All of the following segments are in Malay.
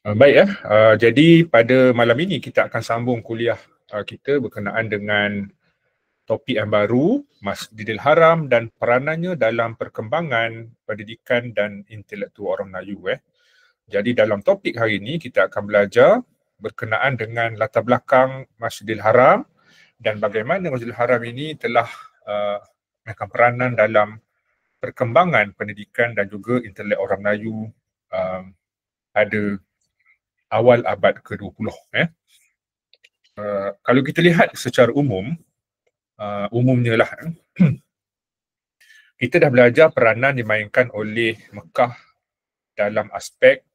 Jadi pada malam ini kita akan sambung kuliah kita berkenaan dengan topik yang baru, Masjidil Haram dan peranannya dalam perkembangan pendidikan dan intelektual orang Melayu. Jadi dalam topik hari ini kita akan belajar berkenaan dengan latar belakang Masjidil Haram dan bagaimana Masjidil Haram ini telah mengambil peranan dalam perkembangan pendidikan dan juga intelek orang Melayu pada awal abad ke-20. Kalau kita lihat secara umumnya lah, kita dah belajar peranan dimainkan oleh Mekah dalam aspek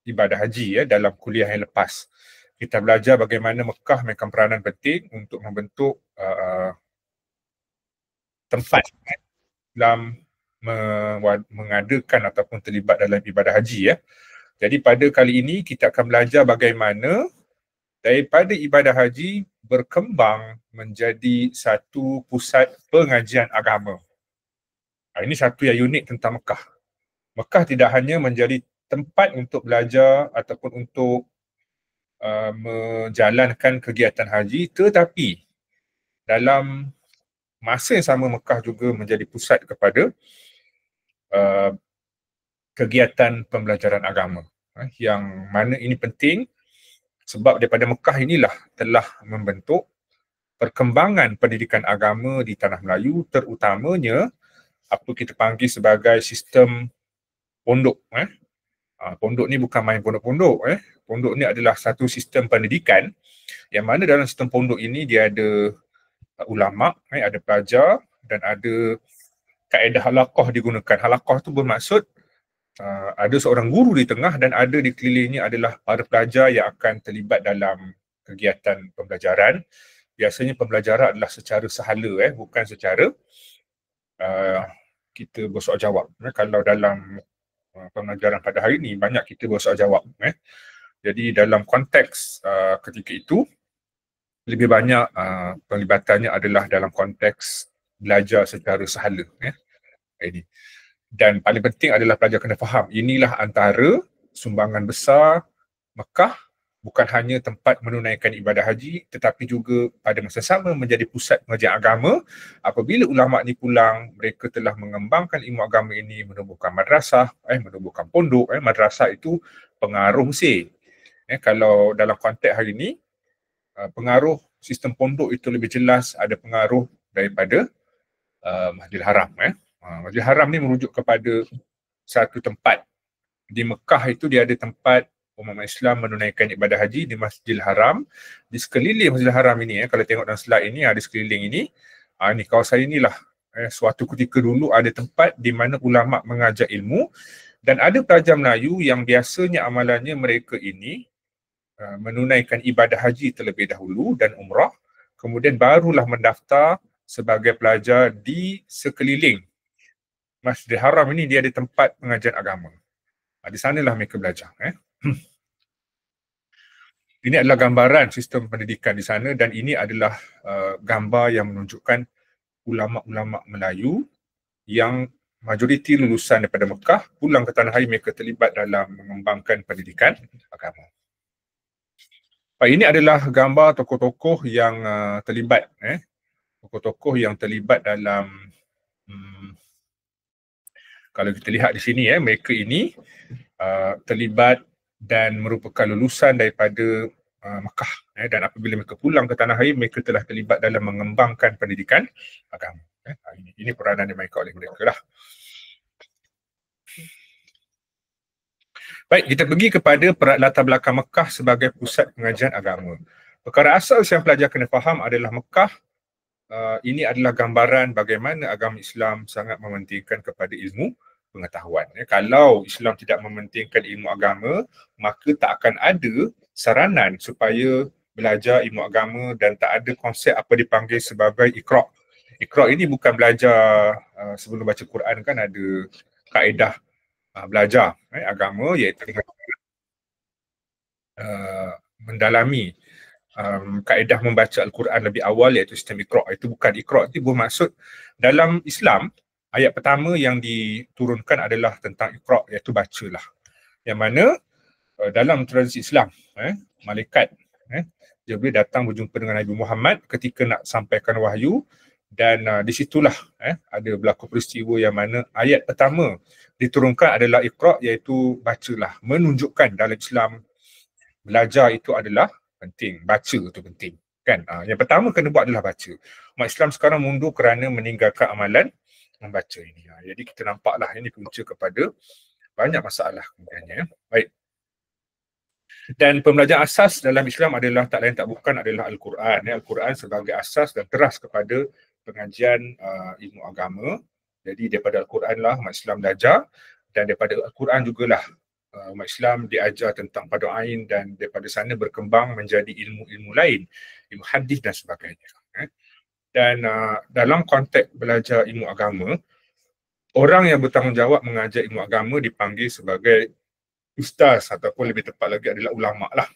ibadah haji dalam kuliah yang lepas. Kita belajar bagaimana Mekah mainkan peranan penting untuk membentuk tempat dalam mengadakan ataupun terlibat dalam ibadah haji. Jadi pada kali ini kita akan belajar bagaimana daripada ibadah haji berkembang menjadi satu pusat pengajian agama. Ini satu yang unik tentang Mekah. Mekah tidak hanya menjadi tempat untuk belajar ataupun untuk menjalankan kegiatan haji, tetapi dalam masa yang sama Mekah juga menjadi pusat kepada kegiatan pembelajaran agama. Yang mana ini penting sebab daripada Mekah inilah telah membentuk perkembangan pendidikan agama di tanah Melayu, terutamanya apa kita panggil sebagai sistem pondok. Pondok ni bukan main pondok-pondok. Pondok ni adalah satu sistem pendidikan yang mana dalam sistem pondok ini dia ada ulama, ada pelajar dan ada kaedah halaqah digunakan. Halaqah tu bermaksud ada seorang guru di tengah dan ada di kelilingnya adalah para pelajar yang akan terlibat dalam kegiatan pembelajaran. Biasanya pembelajaran adalah secara sahala, bukan secara kita bersoal jawab. Kalau dalam pembelajaran pada hari ini banyak kita bersoal jawab. Jadi dalam konteks ketika itu lebih banyak penglibatannya adalah dalam konteks belajar secara sahala. Ini. Dan paling penting adalah pelajar kena faham, inilah antara sumbangan besar Mekah, bukan hanya tempat menunaikan ibadah haji tetapi juga pada masa sama menjadi pusat pengajian agama. Apabila ulama ni pulang, mereka telah mengembangkan ilmu agama ini, menubuhkan madrasah, menubuhkan pondok. Madrasah itu pengaruh Mesir. Kalau dalam konteks hari ini, pengaruh sistem pondok itu lebih jelas ada pengaruh daripada Masjidil Haram. Masjidil Haram ni merujuk kepada satu tempat. Di Mekah itu dia ada tempat umat Islam menunaikan ibadah haji di Masjidil Haram. Di sekeliling Masjidil Haram ini, kalau tengok dalam slide ini, di sekeliling ini, ni kawasan inilah suatu ketika dulu ada tempat di mana ulama mengajar ilmu dan ada pelajar Melayu yang biasanya amalannya mereka ini menunaikan ibadah haji terlebih dahulu dan umrah, kemudian barulah mendaftar sebagai pelajar di sekeliling Masjidil Haram ini. Dia ada tempat pengajian agama. Di sanalah mereka belajar. Ini adalah gambaran sistem pendidikan di sana dan ini adalah gambar yang menunjukkan ulama-ulama Melayu yang majoriti lulusan daripada Mekah pulang ke tanah air, mereka terlibat dalam mengembangkan pendidikan agama. Ini adalah gambar tokoh-tokoh yang terlibat. Tokoh-tokoh yang terlibat dalam kalau kita lihat di sini, mereka ini terlibat dan merupakan lulusan daripada Mekah. Dan apabila mereka pulang ke tanah air, mereka telah terlibat dalam mengembangkan pendidikan agama. Ini peranan yang dimainkan oleh mereka lah. Baik, kita pergi kepada latar belakang Mekah sebagai pusat pengajian agama. Perkara asal yang pelajar kena faham adalah Mekah ini adalah gambaran bagaimana agama Islam sangat mementingkan kepada ilmu pengetahuan. Kalau Islam tidak mementingkan ilmu agama, maka tak akan ada saranan supaya belajar ilmu agama dan tak ada konsep apa dipanggil sebagai Iqra'. Iqra' ini bukan belajar sebelum baca Quran, kan ada kaedah belajar agama iaitu mendalami kaedah membaca Al-Quran lebih awal iaitu sistem Iqra'. Itu bukan Iqra', itu bermaksud dalam Islam ayat pertama yang diturunkan adalah tentang Iqra', iaitu bacalah. Yang mana dalam tradisi Islam, malaikat dia boleh datang berjumpa dengan Nabi Muhammad ketika nak sampaikan wahyu, dan di situlah ada berlaku peristiwa yang mana ayat pertama diturunkan adalah Iqra, iaitu bacalah, menunjukkan dalam Islam belajar itu adalah penting, baca itu penting kan. Yang pertama kena buat adalah baca. Umat Islam sekarang mundur kerana meninggalkan amalan membaca ini. Jadi kita nampaklah ini punca kepada banyak masalah kemudiannya. Baik. Dan pembelajaran asas dalam Islam adalah tak lain tak bukan adalah Al-Quran. Al-Quran sebagai asas dan teras kepada pengajian ilmu agama. Jadi daripada Al-Quran lah umat Islam belajar, dan daripada Al-Quran jugalah umat Islam diajar tentang fardu ain, dan daripada sana berkembang menjadi ilmu-ilmu lain, ilmu hadis dan sebagainya. Dan dalam konteks belajar ilmu agama, orang yang bertanggungjawab mengajar ilmu agama dipanggil sebagai ustaz, ataupun lebih tepat lagi adalah ulama lah.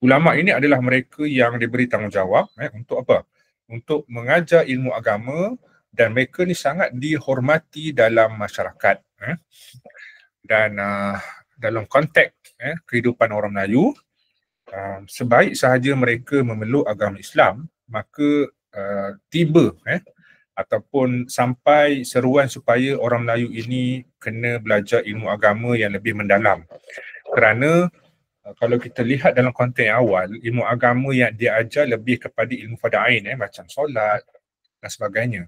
Ulama ini adalah mereka yang diberi tanggungjawab untuk apa? Untuk mengajar ilmu agama, dan mereka ni sangat dihormati dalam masyarakat. Dan dalam konteks kehidupan orang Melayu, sebaik sahaja mereka memeluk agama Islam, maka tiba ataupun sampai seruan supaya orang Melayu ini kena belajar ilmu agama yang lebih mendalam. Kerana kalau kita lihat dalam konteks yang awal, ilmu agama yang dia ajar lebih kepada ilmu fardu ain, macam solat dan sebagainya.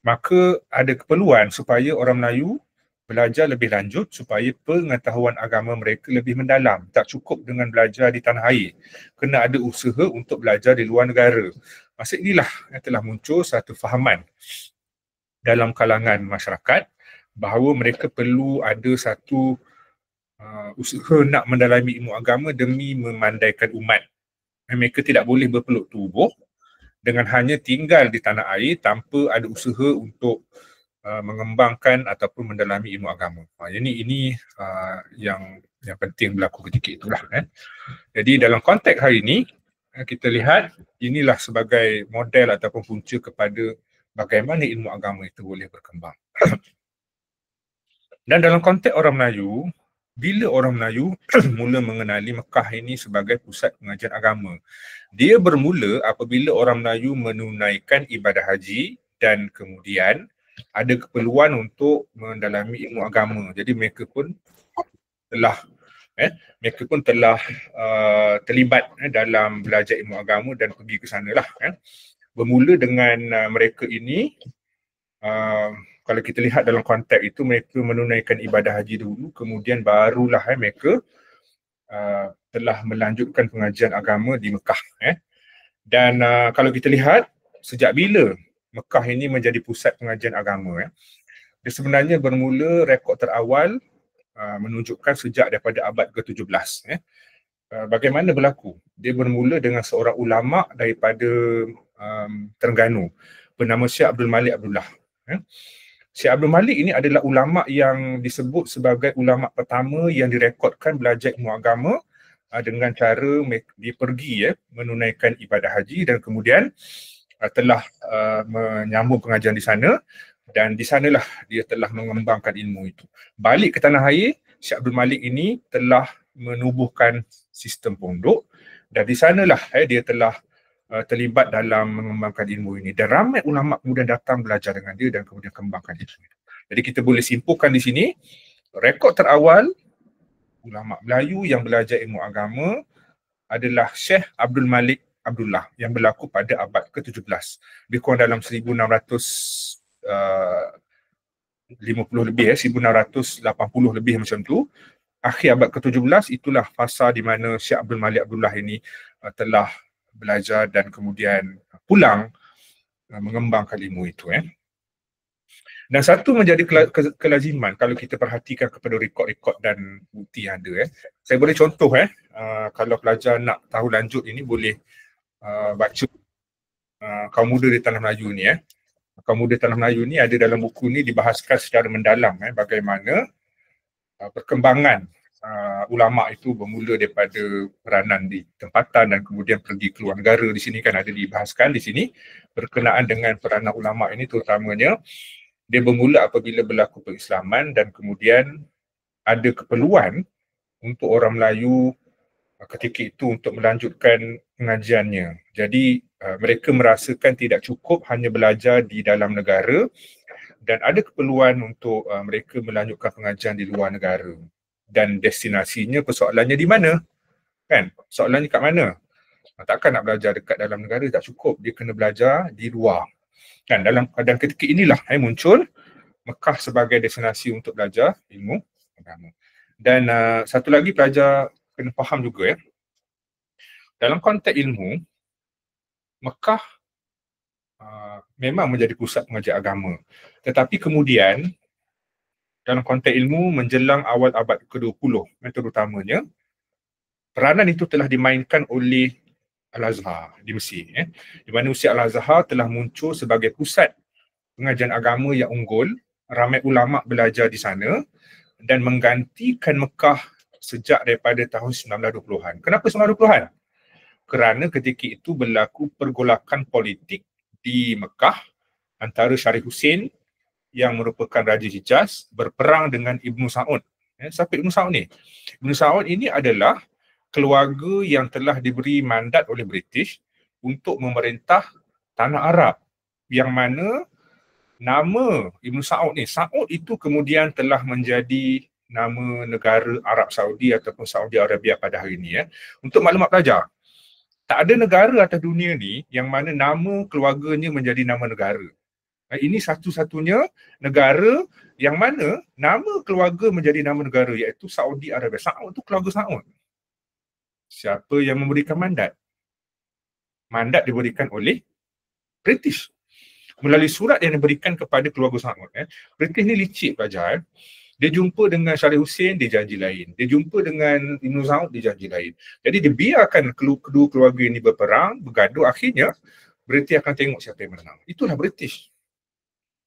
Maka ada keperluan supaya orang Melayu belajar lebih lanjut supaya pengetahuan agama mereka lebih mendalam. Tak cukup dengan belajar di tanah air. Kena ada usaha untuk belajar di luar negara. Masa inilah yang telah muncul satu fahaman dalam kalangan masyarakat bahawa mereka perlu ada satu usaha nak mendalami ilmu agama demi memandaikan umat. Mereka tidak boleh berpeluk tubuh dengan hanya tinggal di tanah air tanpa ada usaha untuk mengembangkan ataupun mendalami ilmu agama. Ini yang penting berlaku ketika itulah. Jadi dalam konteks hari ini, kita lihat inilah sebagai model ataupun punca kepada bagaimana ilmu agama itu boleh berkembang. Dan dalam konteks orang Melayu, bila orang Melayu mula mengenali Mekah ini sebagai pusat pengajian agama, dia bermula apabila orang Melayu menunaikan ibadah haji dan kemudian ada keperluan untuk mendalami ilmu agama. Jadi mereka pun telah terlibat dalam belajar ilmu agama dan pergi ke sanalah. Bermula dengan mereka ini, kalau kita lihat dalam konteks itu, mereka menunaikan ibadah haji dulu, kemudian barulah mereka telah melanjutkan pengajian agama di Mekah. Dan kalau kita lihat, sejak bila Mekah ini menjadi pusat pengajian agama, dia sebenarnya bermula rekod terawal menunjukkan sejak daripada abad ke-17. Bagaimana berlaku? Dia bermula dengan seorang ulama daripada Terengganu bernama Syekh Abdul Malik Abdullah. Syekh Abdul Malik ini adalah ulama yang disebut sebagai ulama pertama yang direkodkan belajar ilmu agama dengan cara dia pergi menunaikan ibadah haji dan kemudian telah menyambung pengajian di sana, dan di sanalah dia telah mengembangkan ilmu itu. Balik ke tanah air, Syekh Abdul Malik ini telah menubuhkan sistem pondok, dan di sanalah dia telah terlibat dalam mengembangkan ilmu ini, dan ramai ulama kemudian datang belajar dengan dia dan kemudian kembangkan ilmu itu. Jadi kita boleh simpulkan di sini, rekod terawal ulama Melayu yang belajar ilmu agama adalah Syekh Abdul Malik Abdullah yang berlaku pada abad ke-17. Lebih kurang dalam 1650 lebih, 1680 lebih macam tu. Akhir abad ke-17 itulah fasa di mana Syekh Abdul Malik Abdullah ini telah belajar dan kemudian pulang mengembangkan ilmu itu. Dan satu menjadi kelaziman kalau kita perhatikan kepada rekod-rekod dan bukti yang ada. Saya boleh contoh kalau pelajar nak tahu lanjut ini boleh baca Kaum Muda di Tanah Melayu ni. Kaum Muda Tanah Melayu ni ada dalam buku ni dibahaskan secara mendalam bagaimana perkembangan ulama itu bermula daripada peranan di tempatan dan kemudian pergi ke luar negara. Di sini kan ada dibahaskan di sini berkenaan dengan peranan ulama ini, terutamanya dia bermula apabila berlaku pengislaman dan kemudian ada keperluan untuk orang Melayu ketika itu untuk melanjutkan pengajiannya. Jadi mereka merasakan tidak cukup hanya belajar di dalam negara dan ada keperluan untuk mereka melanjutkan pengajian di luar negara. Dan destinasinya persoalannya di mana? Kan? Soalannya kat mana? Takkan nak belajar dekat dalam negara tak cukup, dia kena belajar di luar. Kan dan ketika inilah muncul Mekah sebagai destinasi untuk belajar ilmu agama. Dan satu lagi pelajar kena faham juga dalam konteks ilmu, Mekah memang menjadi pusat pengajian agama. Tetapi kemudian dalam konteks ilmu menjelang awal abad ke-20 terutamanya, peranan itu telah dimainkan oleh Al-Azhar di Mesir. Di mana Mesir Al-Azhar telah muncul sebagai pusat pengajian agama yang unggul, ramai ulama belajar di sana dan menggantikan Mekah sejak daripada tahun 1920-an. Kenapa 1920-an? Kerana ketika itu berlaku pergolakan politik di Mekah antara Syarif Hussein yang merupakan Raja Hijaz berperang dengan Ibnu Saud. Siapa Ibnu Saud ni? Ibnu Saud ini adalah keluarga yang telah diberi mandat oleh British untuk memerintah tanah Arab, yang mana nama Ibnu Saud ni, Saud itu kemudian telah menjadi nama negara Arab Saudi ataupun Saudi Arabia pada hari ini. Untuk maklumat pelajar, tak ada negara atas dunia ni yang mana nama keluarganya menjadi nama negara. Ini satu-satunya negara yang mana nama keluarga menjadi nama negara, iaitu Saudi Arabia. Saud tu keluarga Saud. Siapa yang memberikan mandat? Mandat diberikan oleh British melalui surat yang diberikan kepada keluarga Saud. British ni licik pelajar. Dia jumpa dengan Syarif Hussein, dia janji lain. Dia jumpa dengan Ibnu Saud, dia janji lain. Jadi dia biarkan kedua keluarga ini berperang, bergaduh, akhirnya British akan tengok siapa yang menang. Itulah British.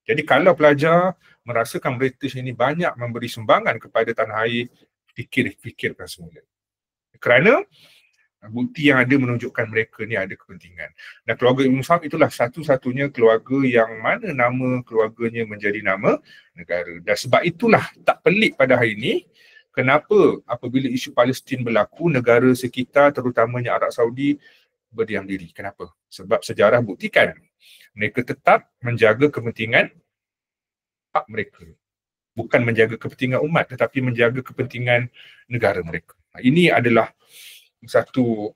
Jadi kalau pelajar merasakan British ini banyak memberi sumbangan kepada tanah air, fikirkan semula. Kerana bukti yang ada menunjukkan mereka ni ada kepentingan. Dan keluarga Ibnu Saud itulah satu-satunya keluarga yang mana nama keluarganya menjadi nama negara. Dan sebab itulah tak pelik pada hari ini kenapa apabila isu Palestin berlaku, negara sekitar terutamanya Arab Saudi berdiam diri. Kenapa? Sebab sejarah buktikan mereka tetap menjaga kepentingan hak mereka. Bukan menjaga kepentingan umat tetapi menjaga kepentingan negara mereka. Ini adalah satu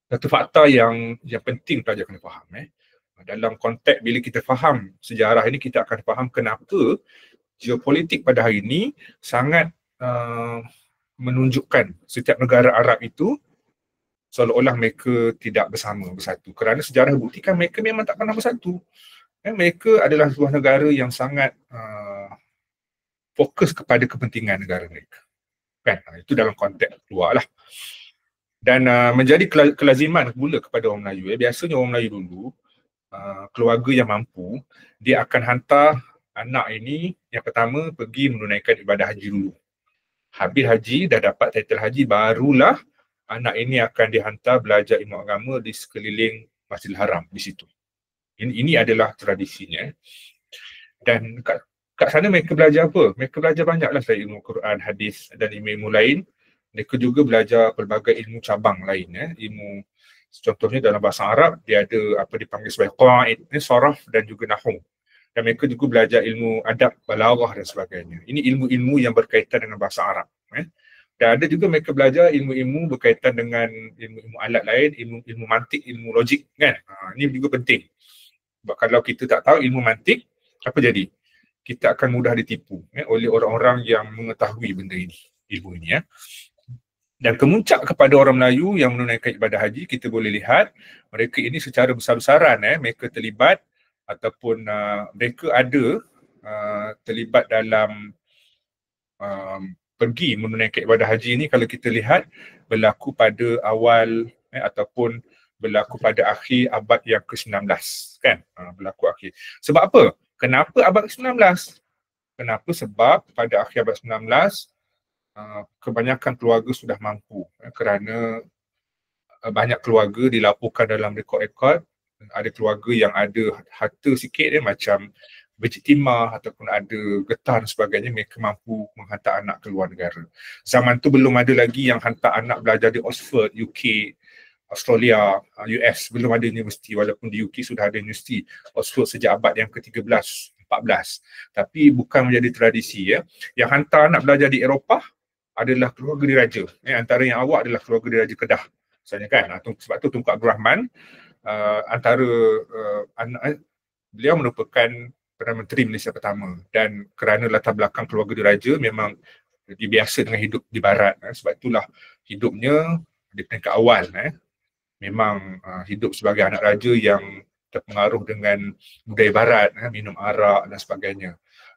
fakta yang penting pelajar kena faham. Dalam konteks bila kita faham sejarah ini, kita akan faham kenapa geopolitik pada hari ini sangat menunjukkan setiap negara Arab itu seolah-olah mereka tidak bersatu. Kerana sejarah buktikan mereka memang tak pernah bersatu. Mereka adalah sebuah negara yang sangat fokus kepada kepentingan negara mereka. Kan? Itu dalam konteks luar lah. Dan menjadi kelaziman pula kepada orang Melayu. Biasanya orang Melayu dulu, keluarga yang mampu, dia akan hantar anak ini yang pertama pergi menunaikan ibadah haji dulu. Habis haji, dah dapat title haji, barulah anak ini akan dihantar belajar ilmu agama di sekeliling Masjidil Haram di situ. Ini adalah tradisinya. Dan kat sana mereka belajar apa? Mereka belajar banyaklah selain ilmu Quran, hadis dan ilmu lain. Mereka juga belajar pelbagai ilmu cabang lain. Ilmu, contohnya dalam bahasa Arab, dia ada apa dipanggil sebagai qawaid, saraf dan juga nahwu. Dan mereka juga belajar ilmu adab, balaghah dan sebagainya. Ini ilmu-ilmu yang berkaitan dengan bahasa Arab. Dan ada juga mereka belajar ilmu-ilmu berkaitan dengan ilmu-ilmu alat lain, ilmu mantik, ilmu logik, kan? Ini juga penting. Sebab kalau kita tak tahu ilmu mantik, apa jadi? Kita akan mudah ditipu oleh orang-orang yang mengetahui benda ini, ilmu ini. Dan kemuncak kepada orang Melayu yang menunaikan ibadah haji, kita boleh lihat mereka ini secara besar-besaran mereka terlibat ataupun mereka ada terlibat dalam pergi menunaikan ibadah haji ini. Kalau kita lihat berlaku pada awal ataupun berlaku pada akhir abad yang ke-19, kan? Berlaku akhir. Sebab apa? Kenapa abad ke-19? Kenapa? Sebab pada akhir abad 19 kebanyakan keluarga sudah mampu, kerana banyak keluarga dilaporkan dalam rekod-rekod, ada keluarga yang ada harta sikit macam berjiktimah ataupun ada getah dan sebagainya, mereka mampu menghantar anak ke luar negara. Zaman tu belum ada lagi yang hantar anak belajar di Oxford, UK, Australia, US, belum ada universiti, walaupun di UK sudah ada universiti Oxford sejak abad yang ke-13, 14. Tapi bukan menjadi tradisi ya. Yang hantar anak belajar di Eropah adalah keluarga diraja. Antara yang awak adalah keluarga diraja Kedah. Misalnya kan, sebab tu Tunku Abdul Rahman antara anak beliau merupakan Perdana Menteri Malaysia pertama, dan kerana latar belakang keluarga diraja memang dibiasa dengan hidup di barat, sebab itulah hidupnya di peringkat awal memang hidup sebagai anak raja yang terpengaruh dengan budaya barat, minum arak dan sebagainya.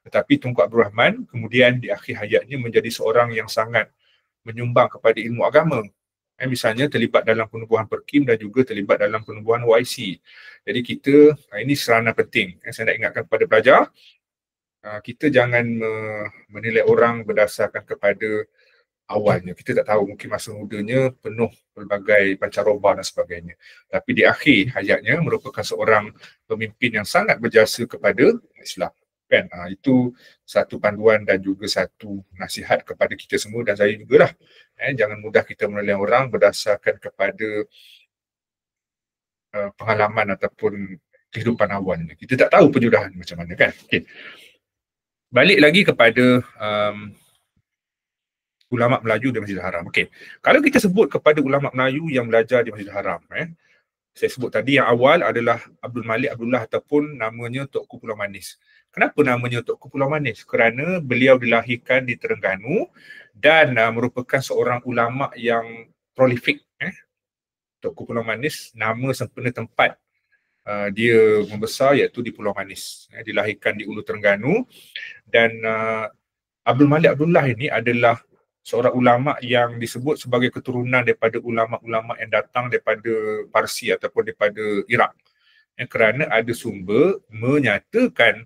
Tetapi Tunku Abdul Rahman kemudian di akhir hayatnya menjadi seorang yang sangat menyumbang kepada ilmu agama. Misalnya terlibat dalam penubuhan Perkim dan juga terlibat dalam penubuhan OIC. Jadi kita, ini serana penting. Saya nak ingatkan kepada pelajar, kita jangan menilai orang berdasarkan kepada awalnya. Kita tak tahu, mungkin masa mudanya penuh pelbagai pancaroba dan sebagainya. Tapi di akhir hayatnya merupakan seorang pemimpin yang sangat berjasa kepada Islam. Kan? Itu satu panduan dan juga satu nasihat kepada kita semua dan saya jugalah. Jangan mudah kita menilai orang berdasarkan kepada pengalaman ataupun kehidupan awalnya. Kita tak tahu penjudahan macam mana kan. Okay. Balik lagi kepada ulama Melayu di Masjidil Haram. Okey. Kalau kita sebut kepada ulama Melayu yang belajar di Masjidil Haram, saya sebut tadi yang awal adalah Abdul Malik Abdullah ataupun namanya Tunku Pulau Manis. Kenapa namanya Tunku Pulau Manis? Kerana beliau dilahirkan di Terengganu dan merupakan seorang ulama yang prolifik. Tunku Pulau Manis, nama sempena tempat dia membesar iaitu di Pulau Manis. Dilahirkan di Ulu Terengganu dan Abdul Malik Abdullah ini adalah seorang ulama yang disebut sebagai keturunan daripada ulama-ulama yang datang daripada Parsi ataupun daripada Iraq. Kerana ada sumber menyatakan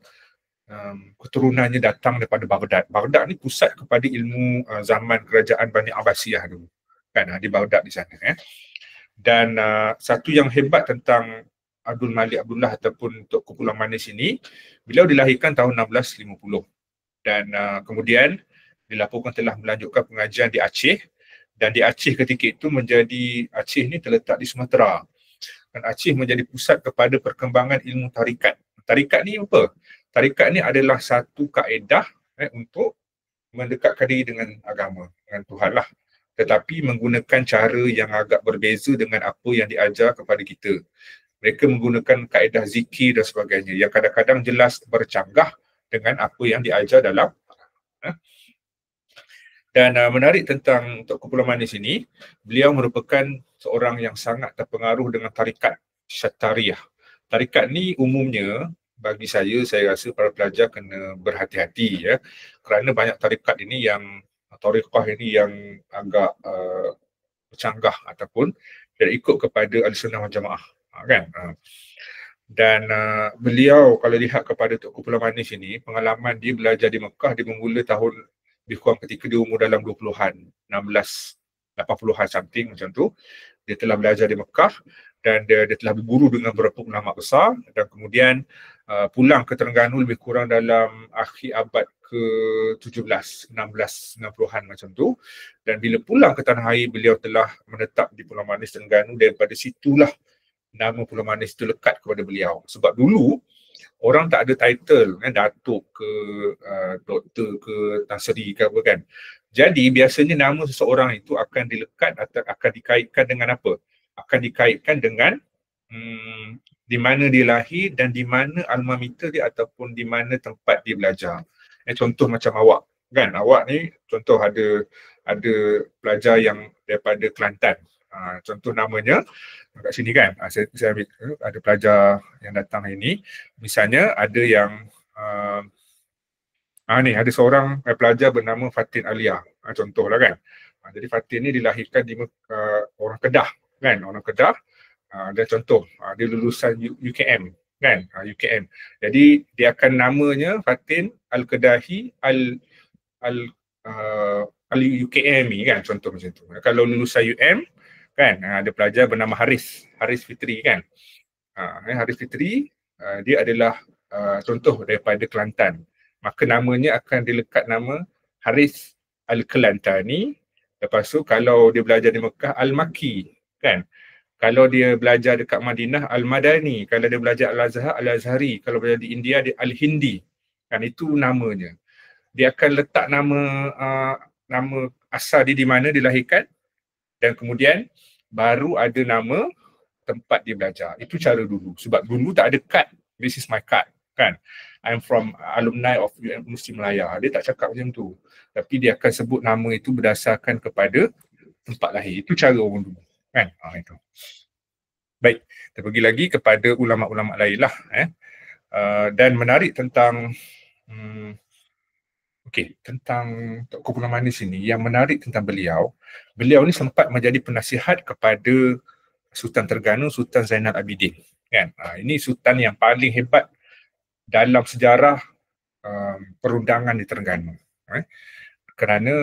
keturunannya datang daripada Baghdad. Baghdad ni pusat kepada ilmu zaman kerajaan Bani Abbasiyah dulu. Kan, di Baghdad di sana. Dan satu yang hebat tentang Abdul Malik Abdullah ataupun Tunku Pulau Manis ini, beliau dilahirkan tahun 1650 dan kemudian dilaporkan telah melanjutkan pengajian di Aceh, dan di Aceh ketika itu Aceh ni terletak di Sumatera dan Aceh menjadi pusat kepada perkembangan ilmu tarikat. Tarikat ni apa? Tarikat ni adalah satu kaedah untuk mendekatkan diri dengan agama, dengan Tuhan lah. Tetapi menggunakan cara yang agak berbeza dengan apa yang diajar kepada kita. Mereka menggunakan kaedah zikir dan sebagainya yang kadang-kadang jelas bercanggah dengan apa yang diajar dalam. Dan menarik tentang Tunku Pulau Manis ini, beliau merupakan seorang yang sangat terpengaruh dengan tarikat Syattariyah. Tarikat ni umumnya bagi saya rasa para pelajar kena berhati-hati kerana banyak tarikat ini yang tariqah ini yang agak bercanggah ataupun tidak ikut kepada Ahlussunnah wal Jamaah kan. Dan beliau kalau lihat kepada Tunku Pulau Manis ini, pengalaman dia belajar di Mekah dia bermula tahun lebih kurang ketika dia umur dalam 20-an, 1680-an something macam tu. Dia telah belajar di Mekah dan dia telah berguru dengan beberapa ulama besar dan kemudian pulang ke Terengganu lebih kurang dalam akhir abad ke-17, 1690-an macam tu. Dan bila pulang ke tanah air, beliau telah menetap di Pulau Manis Terengganu. Daripada situlah nama Pulau Manis itu lekat kepada beliau. Sebab dulu orang tak ada title, datuk ke doktor ke Tan ke apa kan. Jadi biasanya nama seseorang itu akan dilekat atau akan dikaitkan dengan apa? Akan dikaitkan dengan di mana dia lahir dan di mana alma mater dia ataupun di mana tempat dia belajar. Contoh macam awak kan, awak ni contoh ada pelajar yang daripada Kelantan. Contoh namanya kat sini kan, saya ambil ada pelajar yang datang ini, misalnya ada yang ni ada seorang pelajar bernama Fatin Alia, contohlah kan. Jadi Fatin ni dilahirkan di orang Kedah kan, orang Kedah. Dan contoh dia lulusan UKM kan, UKM. Jadi dia akan namanya Fatin Al-Kedahi Al-UKM ni kan, contoh macam tu. Kalau lulusan UM kan, ada pelajar bernama Haris Fitri kan. Haris Fitri dia adalah contoh daripada Kelantan, maka namanya akan dilekat nama Haris Al-Kelantani. Lepas tu kalau dia belajar di Mekah, Al-Maki, kan? Kalau dia belajar dekat Madinah, Al-Madani. Kalau dia belajar Al-Azhar, Al-Azhari. Kalau belajar di India, dia Al-Hindi. Kan itu namanya. Dia akan letak nama asal dia di mana dilahirkan, dan kemudian baru ada nama tempat dia belajar. Itu cara dulu. Sebab dulu tak ada card. This is my card, kan? I'm from alumni of Muslim Malaya. Dia tak cakap macam tu. Tapi dia akan sebut nama itu berdasarkan kepada tempat lahir. Itu cara orang dulu, kan? Itu. Baik, kita pergi lagi kepada ulama-ulama lain lah. Dan menarik tentang tentang Tunku Abdul Manis ini, yang menarik tentang beliau ni sempat menjadi penasihat kepada Sultan Terengganu, Sultan Zainal Abidin, kan? Ini sultan yang paling hebat dalam sejarah perundangan di Terengganu. Kerana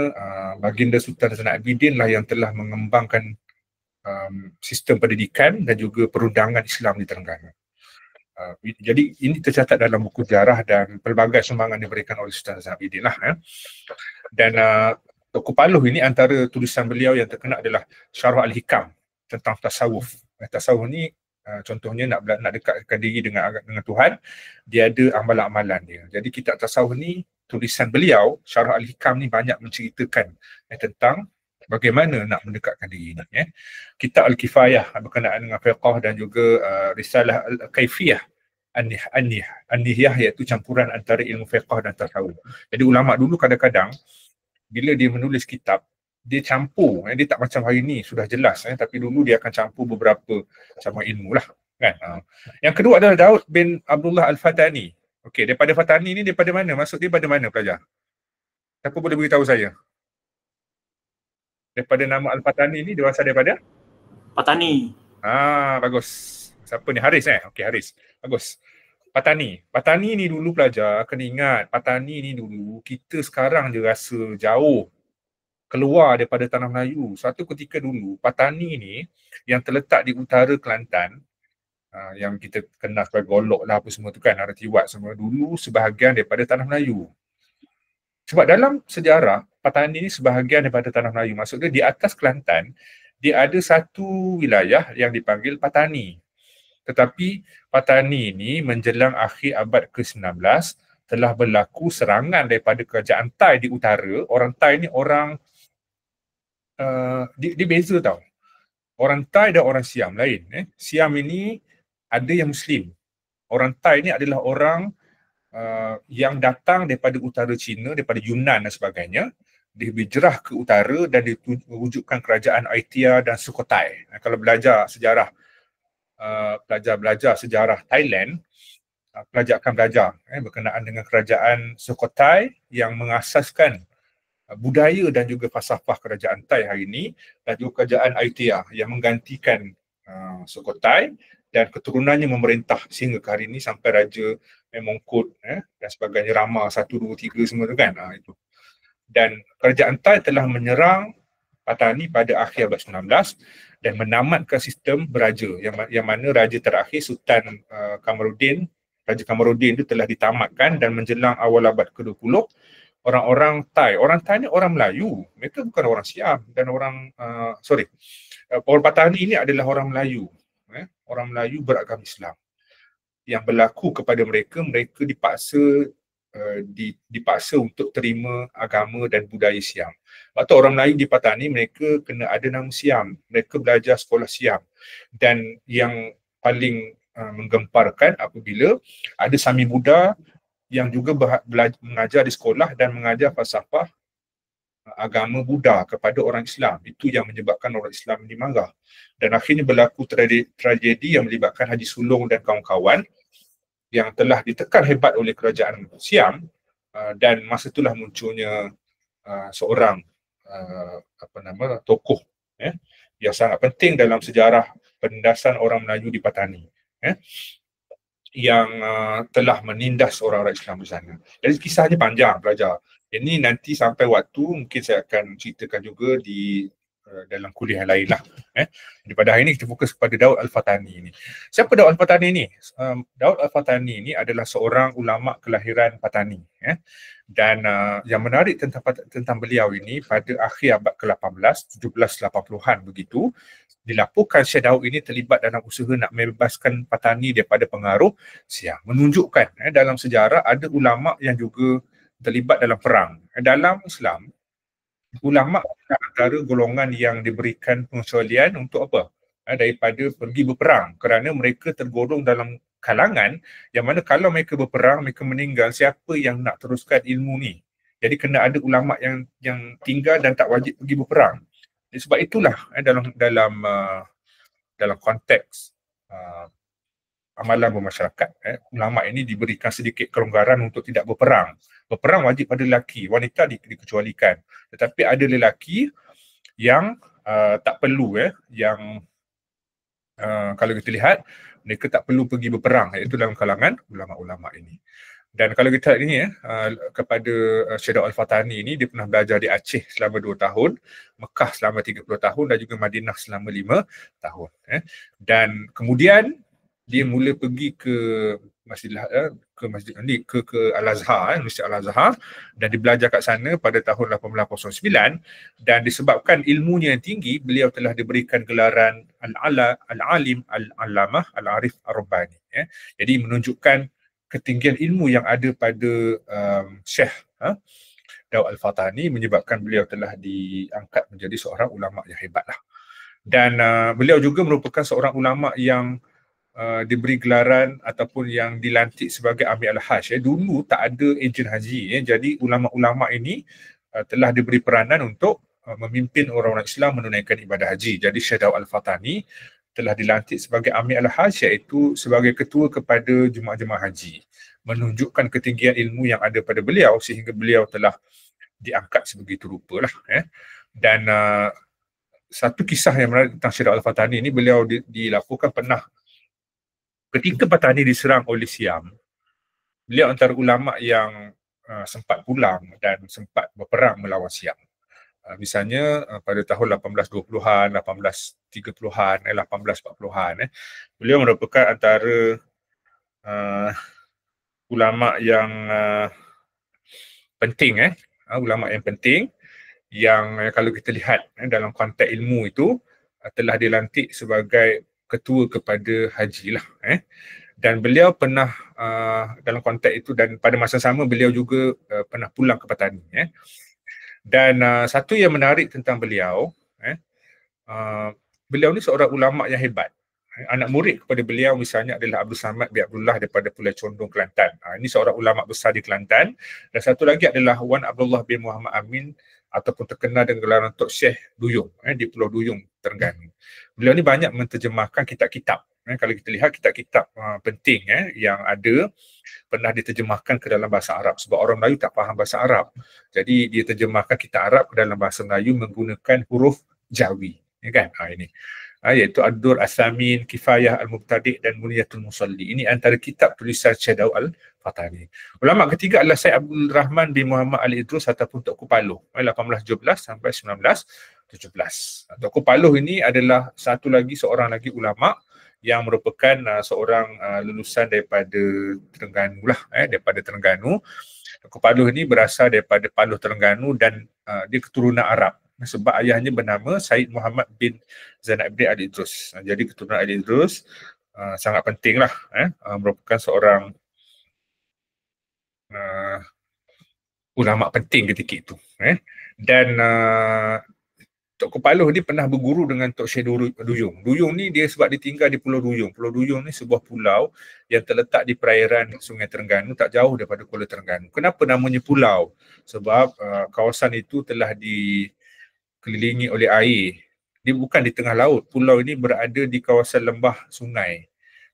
baginda Sultan Zainal Abidin lah yang telah mengembangkan sistem pendidikan dan juga perundangan Islam di Terengganu. Jadi ini tercatat dalam buku sejarah dan pelbagai sumbangan diberikan oleh Sultan Zainal Abidin lah. Dan Tunku Paluh ini antara tulisan beliau yang terkenal adalah Syarah Al-Hikam tentang tasawuf. Tasawuf ni contohnya nak dekatkan diri dengan Tuhan, dia ada amalan-amalan dia. Jadi kitab tasawuf ni, tulisan beliau Syarah Al-Hikam ni banyak menceritakan tentang bagaimana nak mendekatkan diri ni. Kitab Al-Kifayah berkenaan dengan fiqh dan juga Risalah Al-Kaifiyah An-Nihiyah, iaitu campuran antara ilmu fiqh dan tasawuf. Jadi ulama dulu kadang-kadang bila dia menulis kitab, dia campur, dia tak macam hari ni sudah jelas, tapi dulu dia akan campur beberapa cabang ilmu lah, kan. Yang kedua adalah Daud bin Abdullah Al-Fatani. Okey, daripada Fatani ni daripada mana? Maksud dia pada mana, pelajar? Siapa boleh beritahu saya? Daripada nama Al-Fatani ni, dia asal daripada? Patani. Bagus. Siapa ni? Haris Okey, Haris. Bagus. Patani. Patani ni dulu, pelajar kena ingat, Patani ni dulu kita sekarang je rasa jauh keluar daripada tanah Melayu. Satu ketika dulu, Patani ni yang terletak di utara Kelantan, yang kita kenal sebagai Golok lah apa semua tu, kan, Aratiwat semua, dulu sebahagian daripada tanah Melayu. Sebab dalam sejarah, Patani ni sebahagian daripada tanah Melayu. Maksudnya di atas Kelantan, dia ada satu wilayah yang dipanggil Patani. Tetapi Patani ni menjelang akhir abad ke-19 telah berlaku serangan daripada kerajaan Thai di utara. Orang Thai ni orang dia beza tau. Orang Thai dan orang Siam lain. Siam ini ada yang Muslim. Orang Thai ni adalah orang yang datang daripada utara China, daripada Yunnan dan sebagainya. Dia berjerah ke utara dan diwujudkan kerajaan Aitia dan Sukhothai. Kalau belajar sejarah, belajar sejarah Thailand, pelajar akan belajar berkenaan dengan kerajaan Sukhothai yang mengasaskan budaya dan juga falsafah kerajaan Thai hari ini, dan juga kerajaan Aitia yang menggantikan Sukhothai, dan keturunannya memerintah sehingga ke hari ini sampai Raja Mongkut dan sebagainya, Rama 1, 2, 3 semua tu, kan. Itu. Dan kerajaan Thai telah menyerang Patani pada akhir abad 19 dan menamatkan sistem beraja, yang mana raja terakhir Sultan Raja Kamaruddin itu telah ditamatkan, dan menjelang awal abad ke-20 orang Thai ni orang Melayu, mereka bukan orang Siam dan orang orang Patani ini adalah orang Melayu, orang Melayu beragama Islam. Yang berlaku kepada mereka dipaksa untuk terima agama dan budaya Siam. Sebab tu orang Melayu di Patani, mereka kena ada nama Siam, mereka belajar sekolah Siam. Dan yang paling menggemparkan apabila ada Sami Buddha yang juga mengajar di sekolah dan mengajar falsafah agama Buddha kepada orang Islam. Itu yang menyebabkan orang Islam dimarah. Dan akhirnya berlaku tragedi yang melibatkan Haji Sulong dan kawan-kawan yang telah ditekan hebat oleh kerajaan Siam, dan masa itulah munculnya seorang tokoh yang sangat penting dalam sejarah penindasan orang Melayu di Patani, yang telah menindas orang-orang Islam di sana. Jadi kisahnya panjang, pelajar. Ini nanti sampai waktu mungkin saya akan ceritakan juga di dalam kuliah lain lah. Jadi pada hari ini kita fokus kepada Daud Al-Fatani ini. Siapa Daud Al-Fatani ini? Daud Al-Fatani ini adalah seorang ulama kelahiran Patani. Dan yang menarik tentang beliau ini, pada akhir abad ke-18, 1780-an begitu, dilaporkan Syekh Daud ini terlibat dalam usaha nak membebaskan Patani daripada pengaruh Siam. Menunjukkan dalam sejarah ada ulama yang juga terlibat dalam perang. Dalam Islam, ulama antara golongan yang diberikan pengecualian untuk apa? Daripada pergi berperang, kerana mereka tergolong dalam kalangan yang mana kalau mereka berperang, mereka meninggal, siapa yang nak teruskan ilmu ni? Jadi kena ada ulama yang tinggal dan tak wajib pergi berperang. Sebab itulah dalam konteks amalan bermasyarakat, ulama ini diberikan sedikit kelonggaran untuk tidak berperang. Berperang wajib pada lelaki, wanita dikecualikan. Tetapi ada lelaki yang tak perlu, yang kalau kita lihat, mereka tak perlu pergi berperang, iaitu dalam kalangan ulama-ulama ini. Dan kalau kita lihat ini kepada Syekh Daud Al-Fatani ini, dia pernah belajar di Aceh selama 2 tahun, Mekah selama 30 tahun dan juga Madinah selama 5 tahun. Dan kemudian dia mula pergi ke Al-Azhar, Universiti Al-Azhar, dan dia belajar kat sana pada tahun 1809, dan disebabkan ilmunya yang tinggi, beliau telah diberikan gelaran Al-Alim Al-Allamah Al-Arif Ar-Rabbani. Jadi menunjukkan ketinggian ilmu yang ada pada Syekh Daud Al-Fatani, menyebabkan beliau telah diangkat menjadi seorang ulama yang hebatlah. Dan beliau juga merupakan seorang ulama yang diberi gelaran ataupun yang dilantik sebagai Amir Al-Hajj. Dulu tak ada ejen haji, jadi ulama-ulama ini telah diberi peranan untuk memimpin orang-orang Islam menunaikan ibadah haji. Jadi Syekh Daud Al-Fatani telah dilantik sebagai Amir Al-Hajj, iaitu sebagai ketua kepada jemaah-jemaah haji. Menunjukkan ketinggian ilmu yang ada pada beliau sehingga beliau telah diangkat sebegitu rupa lah. Dan satu kisah yang menarik tentang Syekh Daud Al-Fatani ini, beliau dilaporkan pernah ketika Patani diserang oleh Siam, beliau antara ulama yang sempat pulang dan sempat berperang melawan Siam. Misalnya pada tahun 1820-an, 1830-an, 1840-an, beliau merupakan antara ulama yang penting, ulama yang penting yang kalau kita lihat dalam konteks ilmu itu telah dilantik sebagai ketua kepada haji lah. Dan beliau pernah dalam konteks itu, dan pada masa sama beliau juga pernah pulang ke Patani. Dan satu yang menarik tentang beliau, beliau ni seorang ulama yang hebat. Anak murid kepada beliau misalnya adalah Abdul Samad bin Abdullah daripada Pulau Condong, Kelantan. Ini seorang ulama besar di Kelantan. Dan satu lagi adalah Wan Abdullah bin Muhammad Amin ataupun terkenal dengan gelaran Tok Syekh Duyung di Pulau Duyung, Terengganu. Beliau ni banyak menterjemahkan kitab-kitab. Kalau kita lihat kitab-kitab penting yang ada, pernah diterjemahkan ke dalam bahasa Arab sebab orang Melayu tak faham bahasa Arab. Jadi dia terjemahkan kitab Arab ke dalam bahasa Melayu menggunakan huruf Jawi. Ini. Iaitu Ad-Dur As-Samin, Kifayah Al-Mubtadi' dan Muniyatul Musalli. Ini antara kitab tulisan Syekh Daud Al-Fatani. Ulama ketiga adalah Syekh Abdul Rahman bin Muhammad Al-Idrus ataupun Tok Paloh, 1817 sampai 1917. Tok Paloh ini adalah seorang lagi ulama yang merupakan seorang lulusan daripada Terengganu lah, daripada Terengganu. Tok Paloh ini berasal daripada Paloh, Terengganu, dan dia keturunan Arab sebab ayahnya bernama Said Muhammad bin Zainab bin Al-Idrus. Jadi keturunan Al-Idrus sangat penting lah, merupakan seorang ulama penting ketika itu. Dan Tok Paloh ni pernah berguru dengan Tok Syekh Duyung. Duyung ni dia sebab dia tinggal di Pulau Duyung. Pulau Duyung ni sebuah pulau yang terletak di perairan Sungai Terengganu, tak jauh daripada Kuala Terengganu. Kenapa namanya pulau? Sebab kawasan itu telah dikelilingi oleh air. Dia bukan di tengah laut. Pulau ini berada di kawasan lembah sungai.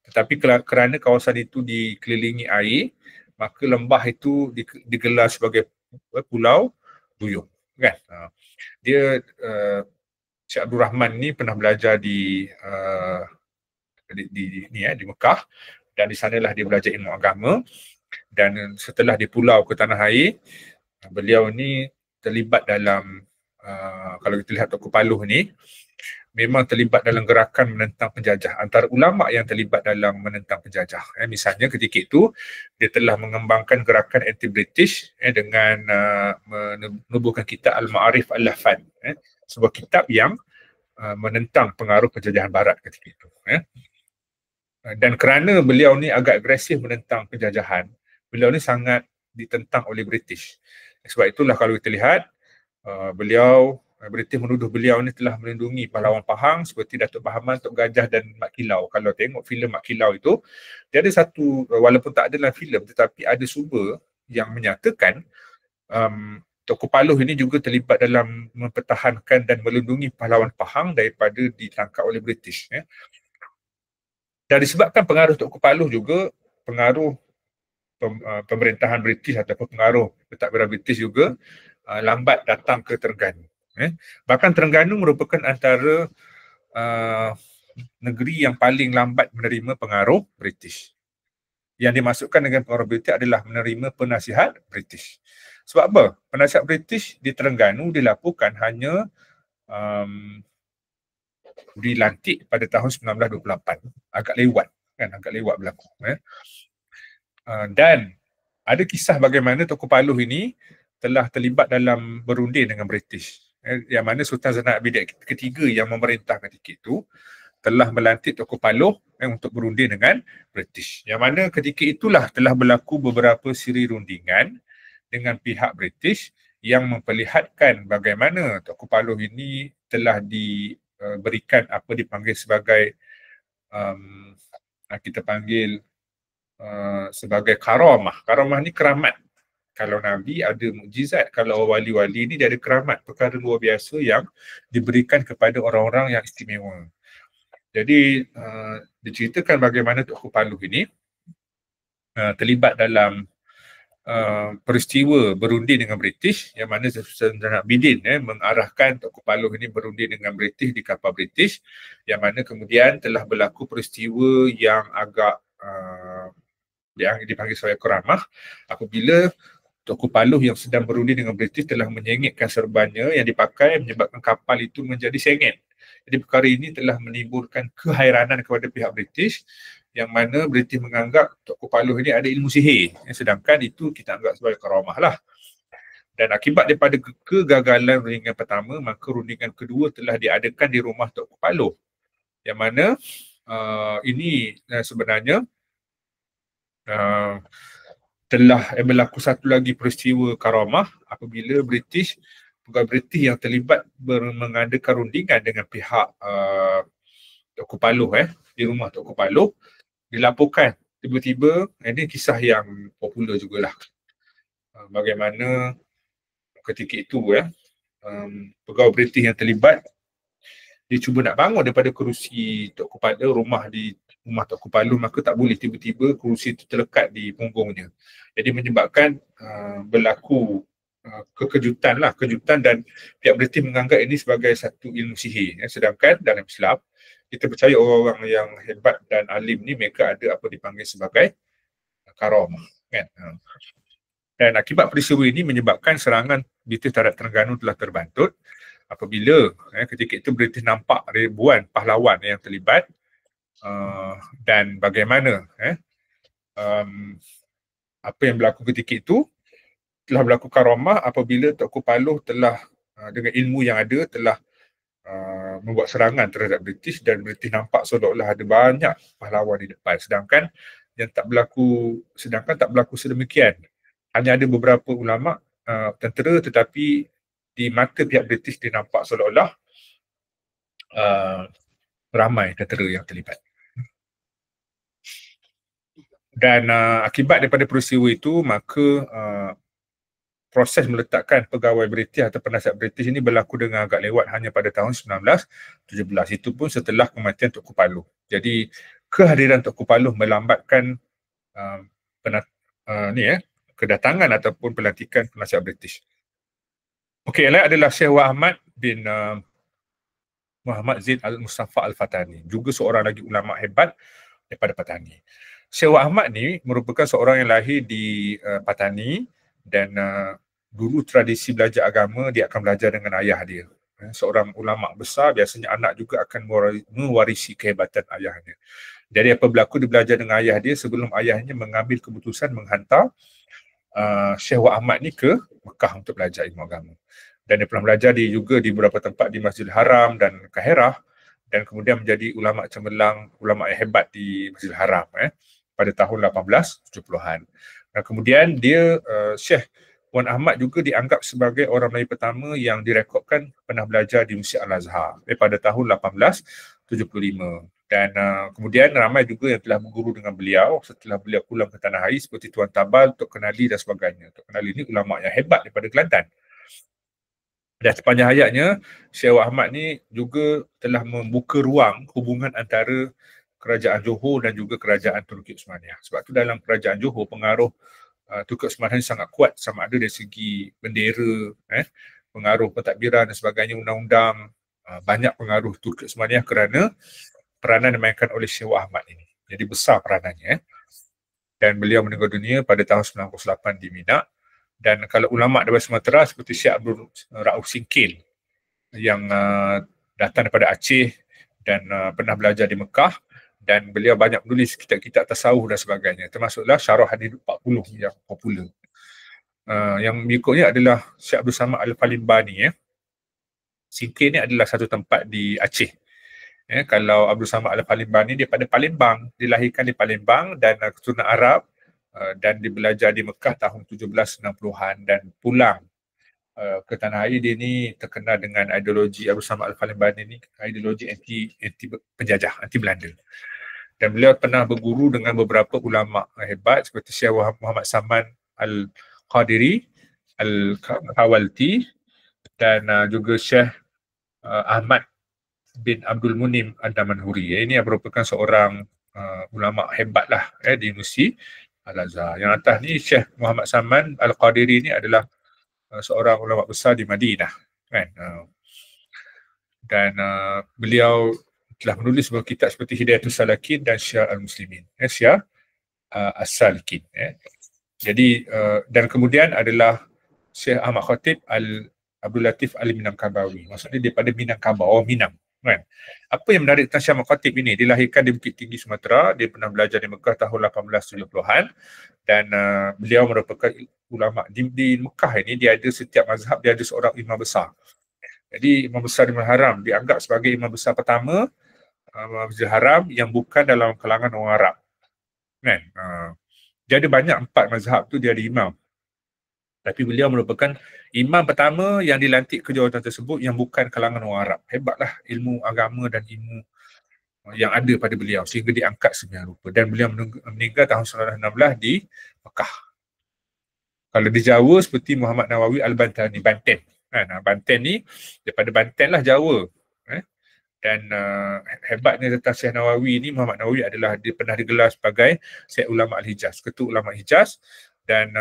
Tetapi kerana kawasan itu dikelilingi air, maka lembah itu digelar sebagai Pulau Duyung. Dia Syekh Abdul Rahman ni pernah belajar di Mekah, dan di sanalah dia belajar ilmu agama. Dan setelah dia pulau ke tanah air, beliau ni terlibat dalam kalau kita lihat Tunku Paluh ni, memang terlibat dalam gerakan menentang penjajah. Antara ulama yang terlibat dalam menentang penjajah. Misalnya ketika itu, dia telah mengembangkan gerakan anti-British dengan menubuhkan kitab Al-Ma'arif Al-Lahfan. Sebuah kitab yang menentang pengaruh penjajahan barat ketika itu. Dan kerana beliau ni agak agresif menentang penjajahan, beliau ni sangat ditentang oleh British. Sebab itulah kalau kita lihat, British menuduh beliau ni telah melindungi pahlawan Pahang seperti Datuk Bahaman, Tok Gajah dan Mat Kilau. Kalau tengok filem Mat Kilau itu, dia ada satu, walaupun tak ada dalam filem, tetapi ada sumber yang menyatakan Tunku Paluh ini juga terlibat dalam mempertahankan dan melindungi pahlawan Pahang daripada ditangkap oleh British. Dan disebabkan pengaruh Tunku Paluh juga, pengaruh pemerintahan British ataupun pengaruh pentadbiran British juga lambat datang ke Terengganu. Bahkan Terengganu merupakan antara negeri yang paling lambat menerima pengaruh British. Yang dimasukkan dengan pengaruh British adalah menerima penasihat British. Sebab apa? Penasihat British di Terengganu dilaporkan hanya dilantik pada tahun 1928. Agak lewat berlaku. Dan ada kisah bagaimana Tunku Paluh ini telah terlibat dalam berunding dengan British. Yang mana Sultan Zainal Abidin ketiga yang memerintah ketika itu telah melantik Tunku Paluh untuk berunding dengan British. Yang mana ketika itulah telah berlaku beberapa siri rundingan dengan pihak British yang memperlihatkan bagaimana Tunku Paluh ini telah diberikan apa dipanggil sebagai kita panggil sebagai karamah. Karamah ni keramat. Kalau Nabi ada mukjizat, kalau wali-wali ni dia ada keramat, perkara luar biasa yang diberikan kepada orang-orang yang istimewa. Jadi diceritakan bagaimana Tunku Paluh ini terlibat dalam peristiwa berunding dengan British, yang mana Sultan Zainal Abidin mengarahkan Tunku Paluh ini berunding dengan British di kapal British, yang mana kemudian telah berlaku peristiwa yang agak yang dipanggil sebagai karamah apabila Tunku Paluh yang sedang berunding dengan British telah menyengitkan serbannya yang dipakai menyebabkan kapal itu menjadi sengit. Jadi perkara ini telah menimbulkan kehairanan kepada pihak British, yang mana British menganggap Tunku Paluh ini ada ilmu sihir, sedangkan itu kita anggap sebagai karamah lah. Dan akibat daripada kegagalan rundingan pertama, maka rundingan kedua telah diadakan di rumah Tunku Paluh, yang mana ini sebenarnya telah berlaku satu lagi peristiwa karamah apabila pegawai British yang terlibat mengadakan rundingan dengan pihak Tunku Paluh di rumah Tunku Paluh dilaporkan tiba-tiba, ini kisah yang popular jugalah, bagaimana ketika itu pegawai British yang terlibat dia cuba nak bangun daripada kerusi Tunku Paluh, rumah Tunku Paluh, maka tak boleh, tiba-tiba kerusi itu terlekat di punggungnya. Jadi menyebabkan berlaku kejutan dan pihak British menganggap ini sebagai satu ilmu sihir. Sedangkan dalam Islam, kita percaya orang-orang yang hebat dan alim ni mereka ada apa dipanggil sebagai karamah. Dan akibat peristiwa ini menyebabkan serangan British terhadap Terengganu telah terbantut apabila ketika itu British nampak ribuan pahlawan yang terlibat dan bagaimana apa yang berlaku ketika itu telah berlaku karamah apabila Tunku Paluh telah dengan ilmu yang ada telah membuat serangan terhadap British, dan British nampak seolah-olah ada banyak pahlawan di depan, sedangkan tak berlaku sedemikian. Hanya ada beberapa ulama tentera, tetapi di mata pihak British dia nampak seolah-olah ramai tentera yang terlibat. Dan akibat daripada peristiwa itu, maka proses meletakkan pegawai British atau penasihat British ini berlaku dengan agak lewat hanya pada tahun 1917. Itu pun setelah kematian Tunku Paluh. Jadi kehadiran Tunku Paluh melambatkan kedatangan ataupun pelantikan penasihat British. Okey, yang lain adalah Syekh Ahmad bin Muhammad Zain Al-Mustafa Al-Fatani, juga seorang lagi ulama hebat daripada Patani. Syekh Ahmad ni merupakan seorang yang lahir di Patani dan dulu tradisi belajar agama dia akan belajar dengan ayah dia. Seorang ulama besar biasanya anak juga akan mewarisi kehebatan ayahnya. Jadi apa berlaku dia belajar dengan ayah dia sebelum ayahnya mengambil keputusan menghantar Syekh Wak Ahmad ni ke Mekah untuk belajar ilmu agama. Dan dia pernah belajar juga di beberapa tempat di Masjidil Haram dan Kahirah, dan kemudian menjadi ulama cemerlang, ulama yang hebat di Masjidil Haram pada tahun 1870-an. Dan kemudian dia Syekh Wan Ahmad juga dianggap sebagai orang Melayu pertama yang direkodkan pernah belajar di Masjid Al-Azhar pada tahun 1875. Dan kemudian ramai juga yang telah berguru dengan beliau setelah beliau pulang ke tanah air seperti Tuan Tabal, Tok Kenali dan sebagainya. Tok Kenali ini ulama yang hebat daripada Kelantan. Dan sepanjang hayatnya, Syekh Wak Ahmad ni juga telah membuka ruang hubungan antara kerajaan Johor dan juga kerajaan Turki Osmaniyah. Sebab tu dalam kerajaan Johor, pengaruh Turki Osmaniyah sangat kuat sama ada dari segi bendera, pengaruh pentadbiran dan sebagainya, undang-undang, banyak pengaruh Turki Osmaniyah kerana peranan dimainkan oleh Syekh Wak Ahmad ini. Jadi besar peranannya. Dan beliau meninggal dunia pada tahun 98 di Mina. Dan kalau ulama daripada Sumatera seperti Syekh Abdul Rauf Singkil yang datang daripada Aceh dan pernah belajar di Mekah, dan beliau banyak menulis kitab-kitab tasawuf dan sebagainya, termasuklah Syarah Hadis 40 yang popular. Yang berikutnya adalah Syekh Abdul Samad Al-Palimbani. Singkil ni adalah satu tempat di Aceh. Kalau Abdul Samad Al-Palimbani dia pada Palembang, dilahirkan di Palembang dan keturunan Arab, dan dia belajar di Mekah tahun 1760-an dan pulang ke tanah air. Dia ni terkenal dengan ideologi Abdul Samad Al-Palimbani ni, ideologi anti penjajah, anti Belanda. Dan beliau pernah berguru dengan beberapa ulama hebat seperti Syekh Muhammad Saman Al-Qadiri, Al-Hawalti, dan juga Syekh Ahmad bin Abdul Munim Ad-Damanhuri. Ini merupakan seorang ulama hebat lah di Universiti Al-Azhar. Yang atas ni Syekh Muhammad Saman Al-Qadiri ni adalah seorang ulama besar di Madinah, kan. Dan beliau telah menulis beberapa kitab seperti Hidayatul Salikin dan Syiar Al-Muslimin, Syiar As-Salikin. Jadi dan kemudian adalah Syekh Ahmad Khatib Abdul Latif Al-Minangkabawi. Maksudnya daripada Minangkabau, Minang, kan. Apa yang menarik tentang Syekh Ahmad Khatib ini, dilahirkan di Bukit Tinggi Sumatera, dia pernah belajar di Mekah tahun 1870-an, dan beliau merupakan ulama di Mekah ini. Dia ada setiap mazhab dia ada seorang imam besar. Jadi Imam Besar di Masjidil Haram dianggap sebagai imam besar pertama Masjidil Haram yang bukan dalam kalangan orang Arab, kan. Dia ada banyak 4 mazhab tu dia ada imam, tapi beliau merupakan imam pertama yang dilantik ke jawatan tersebut yang bukan kalangan orang Arab. Hebatlah ilmu agama dan ilmu yang ada pada beliau sehingga diangkat sedemikian rupa. Dan beliau meninggal tahun 1916 di Mekah. Kalau di Jawa seperti Muhammad Nawawi Al-Bantani, Banten. Banten ni daripada Banten lah, Jawa. Dan hebatnya tentang Syekh Nawawi ni, Muhammad Nawawi adalah dia pernah digelar sebagai Syekh Ulama Al-Hijaz, Ketua Ulama Hijaz. Dan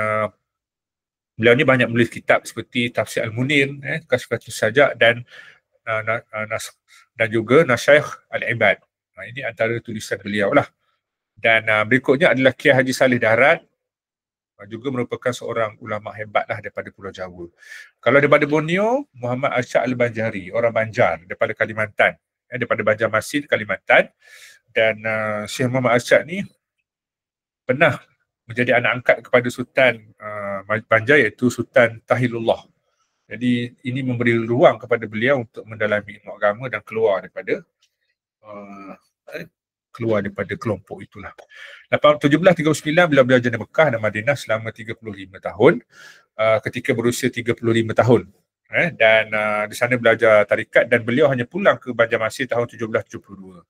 beliau ni banyak menulis kitab seperti Tafsir Al-Munir, Kasfatus Sajak, dan juga Nasyaikh Al-Ibad. Ini antara tulisan beliau lah. Dan berikutnya adalah Kiai Haji Saleh Darat, juga merupakan seorang ulama hebat lah daripada Pulau Jawa. Kalau daripada Borneo, Muhammad Arsyad Al-Banjari, orang Banjar daripada Kalimantan, daripada Banjarmasin, Kalimantan. Dan Syekh Muhammad Arsyad ni pernah menjadi anak angkat kepada Sultan Banjar, iaitu Sultan Tahilullah. Jadi ini memberi ruang kepada beliau untuk mendalami ilmu agama dan keluar daripada kelompok itulah. 1739 beliau belajar di Mekah dan Madinah selama 35 tahun, ketika berusia 35 tahun. Dan di sana belajar tarikat, dan beliau hanya pulang ke Banjarmasin tahun 1772.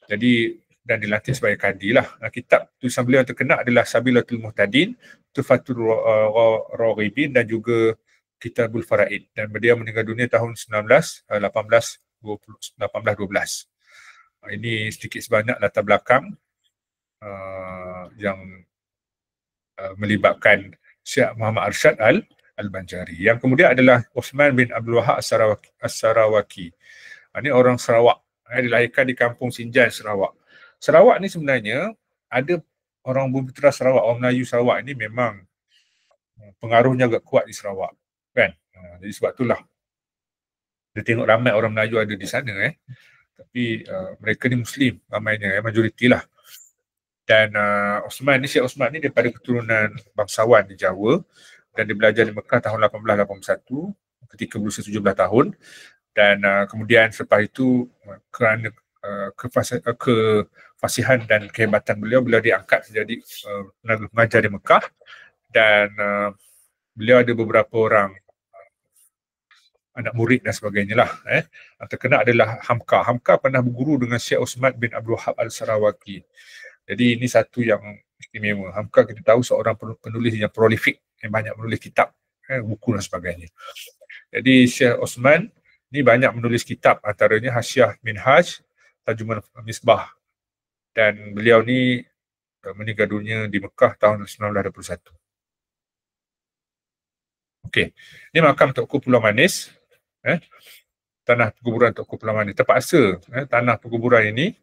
Jadi dan dilantik sebagai kadi lah. Kitab tulisan beliau yang terkenal adalah Sabilatul Muhtadin, Tufatul Raghibin, dan juga Kitabul Faraid. Dan beliau meninggal dunia tahun 1812. Ini sedikit sebanyak latar belakang yang melibatkan Syekh Muhammad Arsyad Al-Banjari. Yang kemudian adalah Osman bin Abdul Wahab As-Sarawaki. Ini orang Sarawak. Dilahirkan di Kampung Sinjan, Sarawak. Sarawak ni sebenarnya ada orang Bumi Putera Sarawak, orang Melayu Sarawak ini memang pengaruhnya agak kuat di Sarawak, kan. Jadi sebab itulah dia tengok ramai orang Melayu ada di sana, tapi mereka ni Muslim ramainya, majoriti lah. Dan Osman ni, Syekh Osman ni daripada keturunan bangsawan di Jawa, dan dia belajar di Mekah tahun 1881 ketika berusia 17 tahun. Dan kemudian selepas itu kerana kefasihan dan kehebatan beliau diangkat menjadi pengajar di Mekah. Dan beliau ada beberapa orang anak murid dan sebagainya lah. Terkenal adalah Hamka. Hamka pernah berguru dengan Syekh Osman bin Abdul Wahab Al-Sarawaki. Jadi ini satu yang istimewa. Hamka kita tahu seorang penulis yang prolifik, yang banyak menulis kitab, buku dan sebagainya. Jadi Syekh Osman ni banyak menulis kitab, antaranya Hasyiah Minhaj, Tarjuman Misbah. Dan beliau ni meninggal dunia di Mekah tahun 1921. Okey, ini makam Tuanku Pulau Manis. Tanah perkuburan Tuanku Pulau Manis. Terpaksa tanah perkuburan ini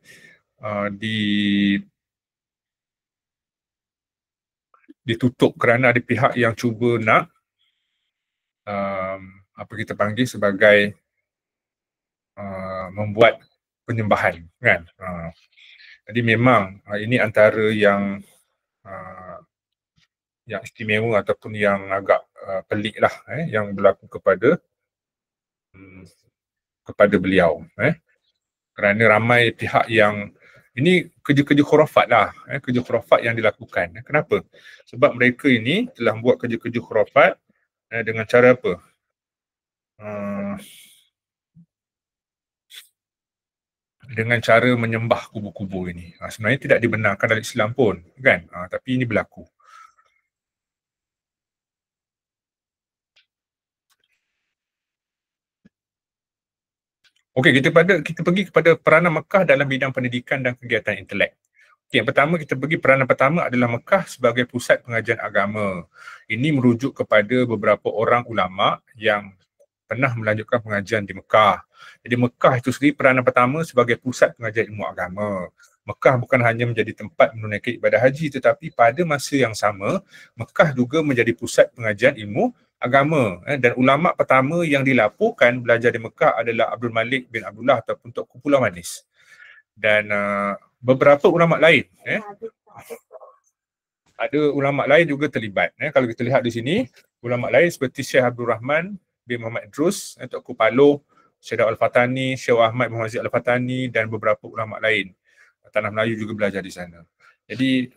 ditutup kerana ada pihak yang cuba nak apa kita panggil sebagai membuat penyembahan, kan. Jadi memang ini antara yang istimewa ataupun yang agak pelik lah yang berlaku kepada beliau, kerana ramai pihak yang ini kerja-kerja khurafat lah, kerja khurafat yang dilakukan. Kenapa? Sebab mereka ini telah buat kerja-kerja khurafat dengan cara apa? Dengan cara menyembah kubur-kubur ini. Sebenarnya tidak dibenarkan dalam Islam pun, kan? Tapi ini berlaku. Okey, kita pergi kepada peranan Mekah dalam bidang pendidikan dan kegiatan intelek. Okay, yang pertama, kita pergi peranan pertama adalah Mekah sebagai pusat pengajian agama. Ini merujuk kepada beberapa orang ulama yang pernah melanjutkan pengajian di Mekah. Jadi Mekah itu sendiri peranan pertama sebagai pusat pengajian ilmu agama. Mekah bukan hanya menjadi tempat menunaikan ibadah haji, tetapi pada masa yang sama, Mekah juga menjadi pusat pengajian ilmu agama. Dan ulama pertama yang dilaporkan belajar di Mekah adalah Abdul Malik bin Abdullah ataupun Tuanku Pulau Manis. Dan beberapa ulama lain, ada ulama lain juga terlibat. Kalau kita lihat di sini, ulama lain seperti Syekh Abdul Rahman bin Muhammad Idrus, Tuanku Paloh, Syekh Al-Fatani, Syekh Ahmad Muhammad Zid Al-Fatani dan beberapa ulama lain. Tanah Melayu juga belajar di sana. Jadi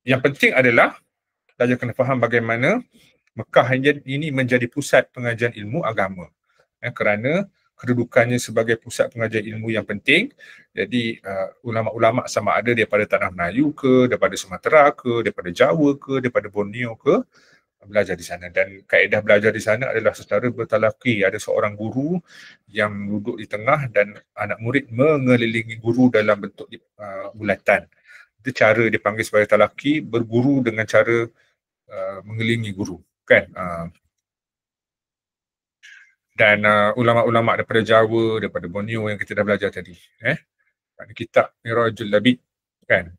yang penting adalah belajar kena faham bagaimana Mekah ini menjadi pusat pengajian ilmu agama. Kerana kedudukannya sebagai pusat pengajian ilmu yang penting, jadi ulama-ulama sama ada daripada Tanah Melayu ke, daripada Sumatera ke, daripada Jawa ke, daripada Borneo ke, belajar di sana. Dan kaedah belajar di sana adalah secara bertalaki. Ada seorang guru yang duduk di tengah dan anak murid mengelilingi guru dalam bentuk bulatan. Itu cara dipanggil sebagai talaki, berguru dengan cara mengelilingi guru, kan. Dan ulama-ulama daripada Jawa, daripada Borneo yang kita dah belajar tadi, kitab Mirajul Labid, kan.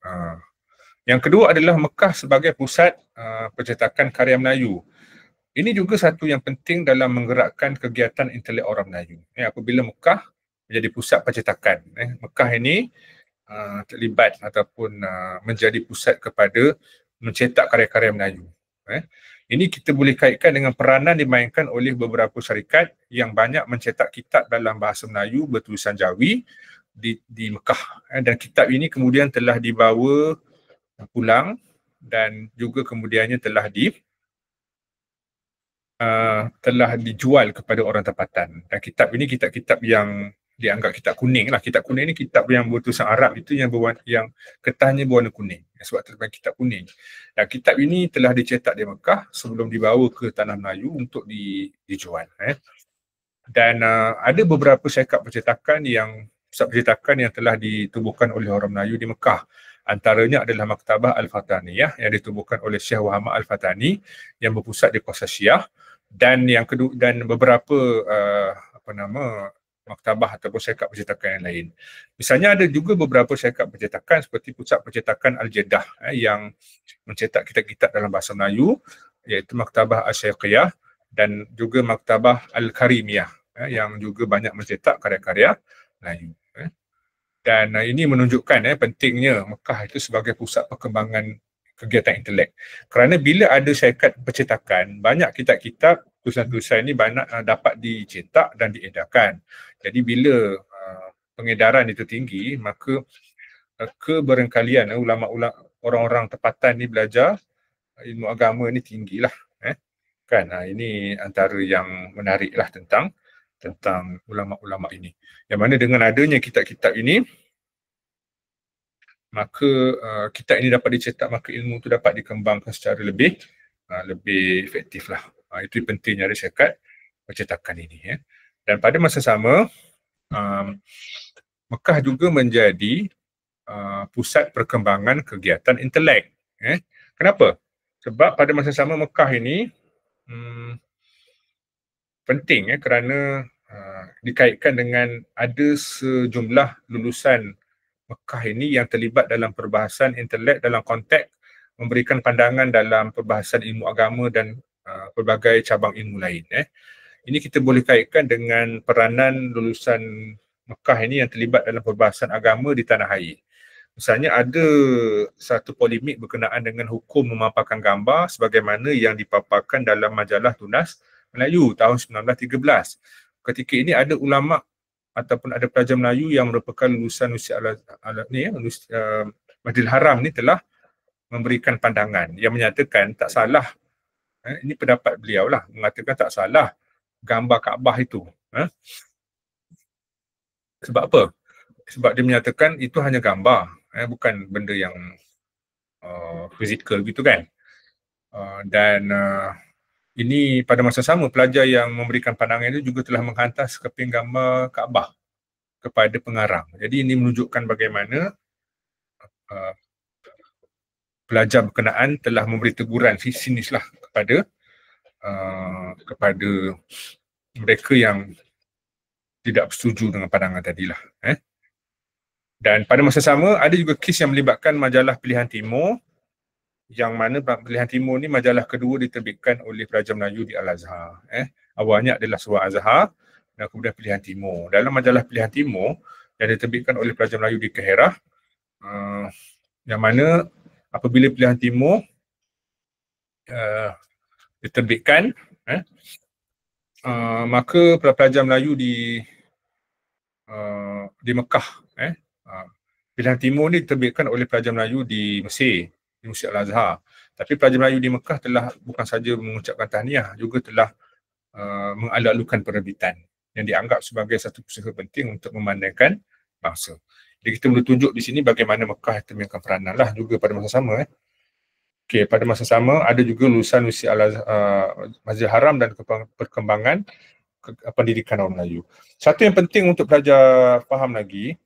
Yang kedua adalah Mekah sebagai pusat percetakan karya Melayu. Ini juga satu yang penting dalam menggerakkan kegiatan intelek orang Melayu. Apabila Mekah menjadi pusat percetakan, Mekah ini terlibat ataupun menjadi pusat kepada mencetak karya-karya Melayu. Ini kita boleh kaitkan dengan peranan dimainkan oleh beberapa syarikat yang banyak mencetak kitab dalam bahasa Melayu bertulisan Jawi di Mekah. Dan kitab ini kemudian telah dibawa pulang dan juga kemudiannya telah dijual kepada orang tempatan. Dan kitab ini kitab-kitab yang dianggap kitab kuning lah. Kitab kuning ni kitab yang bertulisan Arab itu yang kertasnya berwarna kuning. Sebab terbang kitab kuning. Dan kitab ini telah dicetak di Mekah sebelum dibawa ke Tanah Melayu untuk dijual. Dan ada beberapa syarikat percetakan pusat percetakan yang telah ditubuhkan oleh orang Melayu di Mekah. Antaranya adalah Maktabah Al-Fataniyah yang ditubuhkan oleh Syekh Muhammad Al-Fatani yang berpusat di Qasasiyah. Dan yang kedua, dan beberapa maktabah ataupun syarikat percetakan yang lain. Misalnya ada juga beberapa syarikat percetakan seperti Pusat Percetakan Al-Jeddah yang mencetak kitab-kitab dalam bahasa Melayu iaitu Maktabah Asy-Syekhiyah dan juga Maktabah Al-Karimiyah yang juga banyak mencetak karya-karya Melayu. Dan ini menunjukkan pentingnya Mekah itu sebagai pusat perkembangan kegiatan intelek. Kerana bila ada syarikat percetakan, banyak kitab-kitab tulisan-tulisan ini banyak dapat dicetak dan diedarkan. Jadi bila pengedaran itu tinggi, maka keberengkalian ulama-ulama, orang-orang tempatan ni belajar ilmu agama ni tinggilah. Kan, ini antara yang menariklah tentang ulama-ulama ini. Yang mana dengan adanya kitab-kitab ini, maka kitab ini dapat dicetak, maka ilmu itu dapat dikembangkan secara lebih efektif lah. Itu pentingnya ada syarikat percetakan ini. Dan pada masa sama, Mekah juga menjadi pusat perkembangan kegiatan intelek. Kenapa? Sebab pada masa sama Mekah ini penting kerana dikaitkan dengan ada sejumlah lulusan Mekah ini yang terlibat dalam perbahasan intelek dalam konteks memberikan pandangan dalam perbahasan ilmu agama dan pelbagai cabang ilmu lain. Ini kita boleh kaitkan dengan peranan lulusan Mekah ini yang terlibat dalam perbahasan agama di tanah air. Misalnya ada satu polemik berkenaan dengan hukum memaparkan gambar sebagaimana yang dipaparkan dalam majalah Tunas Melayu tahun 1913. Ketika ini ada ulama ataupun ada pelajar Melayu yang merupakan lulusan Masjidil Haram ni telah memberikan pandangan yang menyatakan tak salah. Ini pendapat beliau lah, mengatakan tak salah gambar Kaabah itu. Sebab apa? Sebab dia menyatakan itu hanya gambar, bukan benda yang fizikal gitu kan. Dan ini pada masa sama pelajar yang memberikan pandangan itu juga telah menghantar sekeping gambar Kaabah kepada pengarang. Jadi ini menunjukkan bagaimana pelajar berkenaan telah memberi teguran sinis lah kepada mereka yang tidak bersetuju dengan pandangan tadilah. Dan pada masa sama ada juga kes yang melibatkan majalah Pilihan Timur, yang mana Pilihan Timur ni majalah kedua diterbitkan oleh pelajar Melayu di Al-Azhar. Awalnya adalah Suara Azhar dan kemudian Pilihan Timur. Dalam majalah Pilihan Timur yang diterbitkan oleh pelajar Melayu di Kaherah, yang mana apabila Pilihan Timur diterbitkan, maka pelajar Melayu di Mekah, Pilihan Timur ni diterbitkan oleh pelajar Melayu di Mesir, di Masjid Al-Azhar. Tapi pelajar Melayu di Mekah telah bukan saja mengucapkan tahniah, juga telah mengalu-alukan penerbitan yang dianggap sebagai satu usaha penting untuk memandangkan bangsa. Jadi kita boleh tunjuk di sini bagaimana Mekah itu memainkan peranan lah juga pada masa sama. Okey, pada masa sama ada juga lulusan Masjidil Haram dan perkembangan pendidikan orang Melayu. Satu yang penting untuk pelajar faham lagi,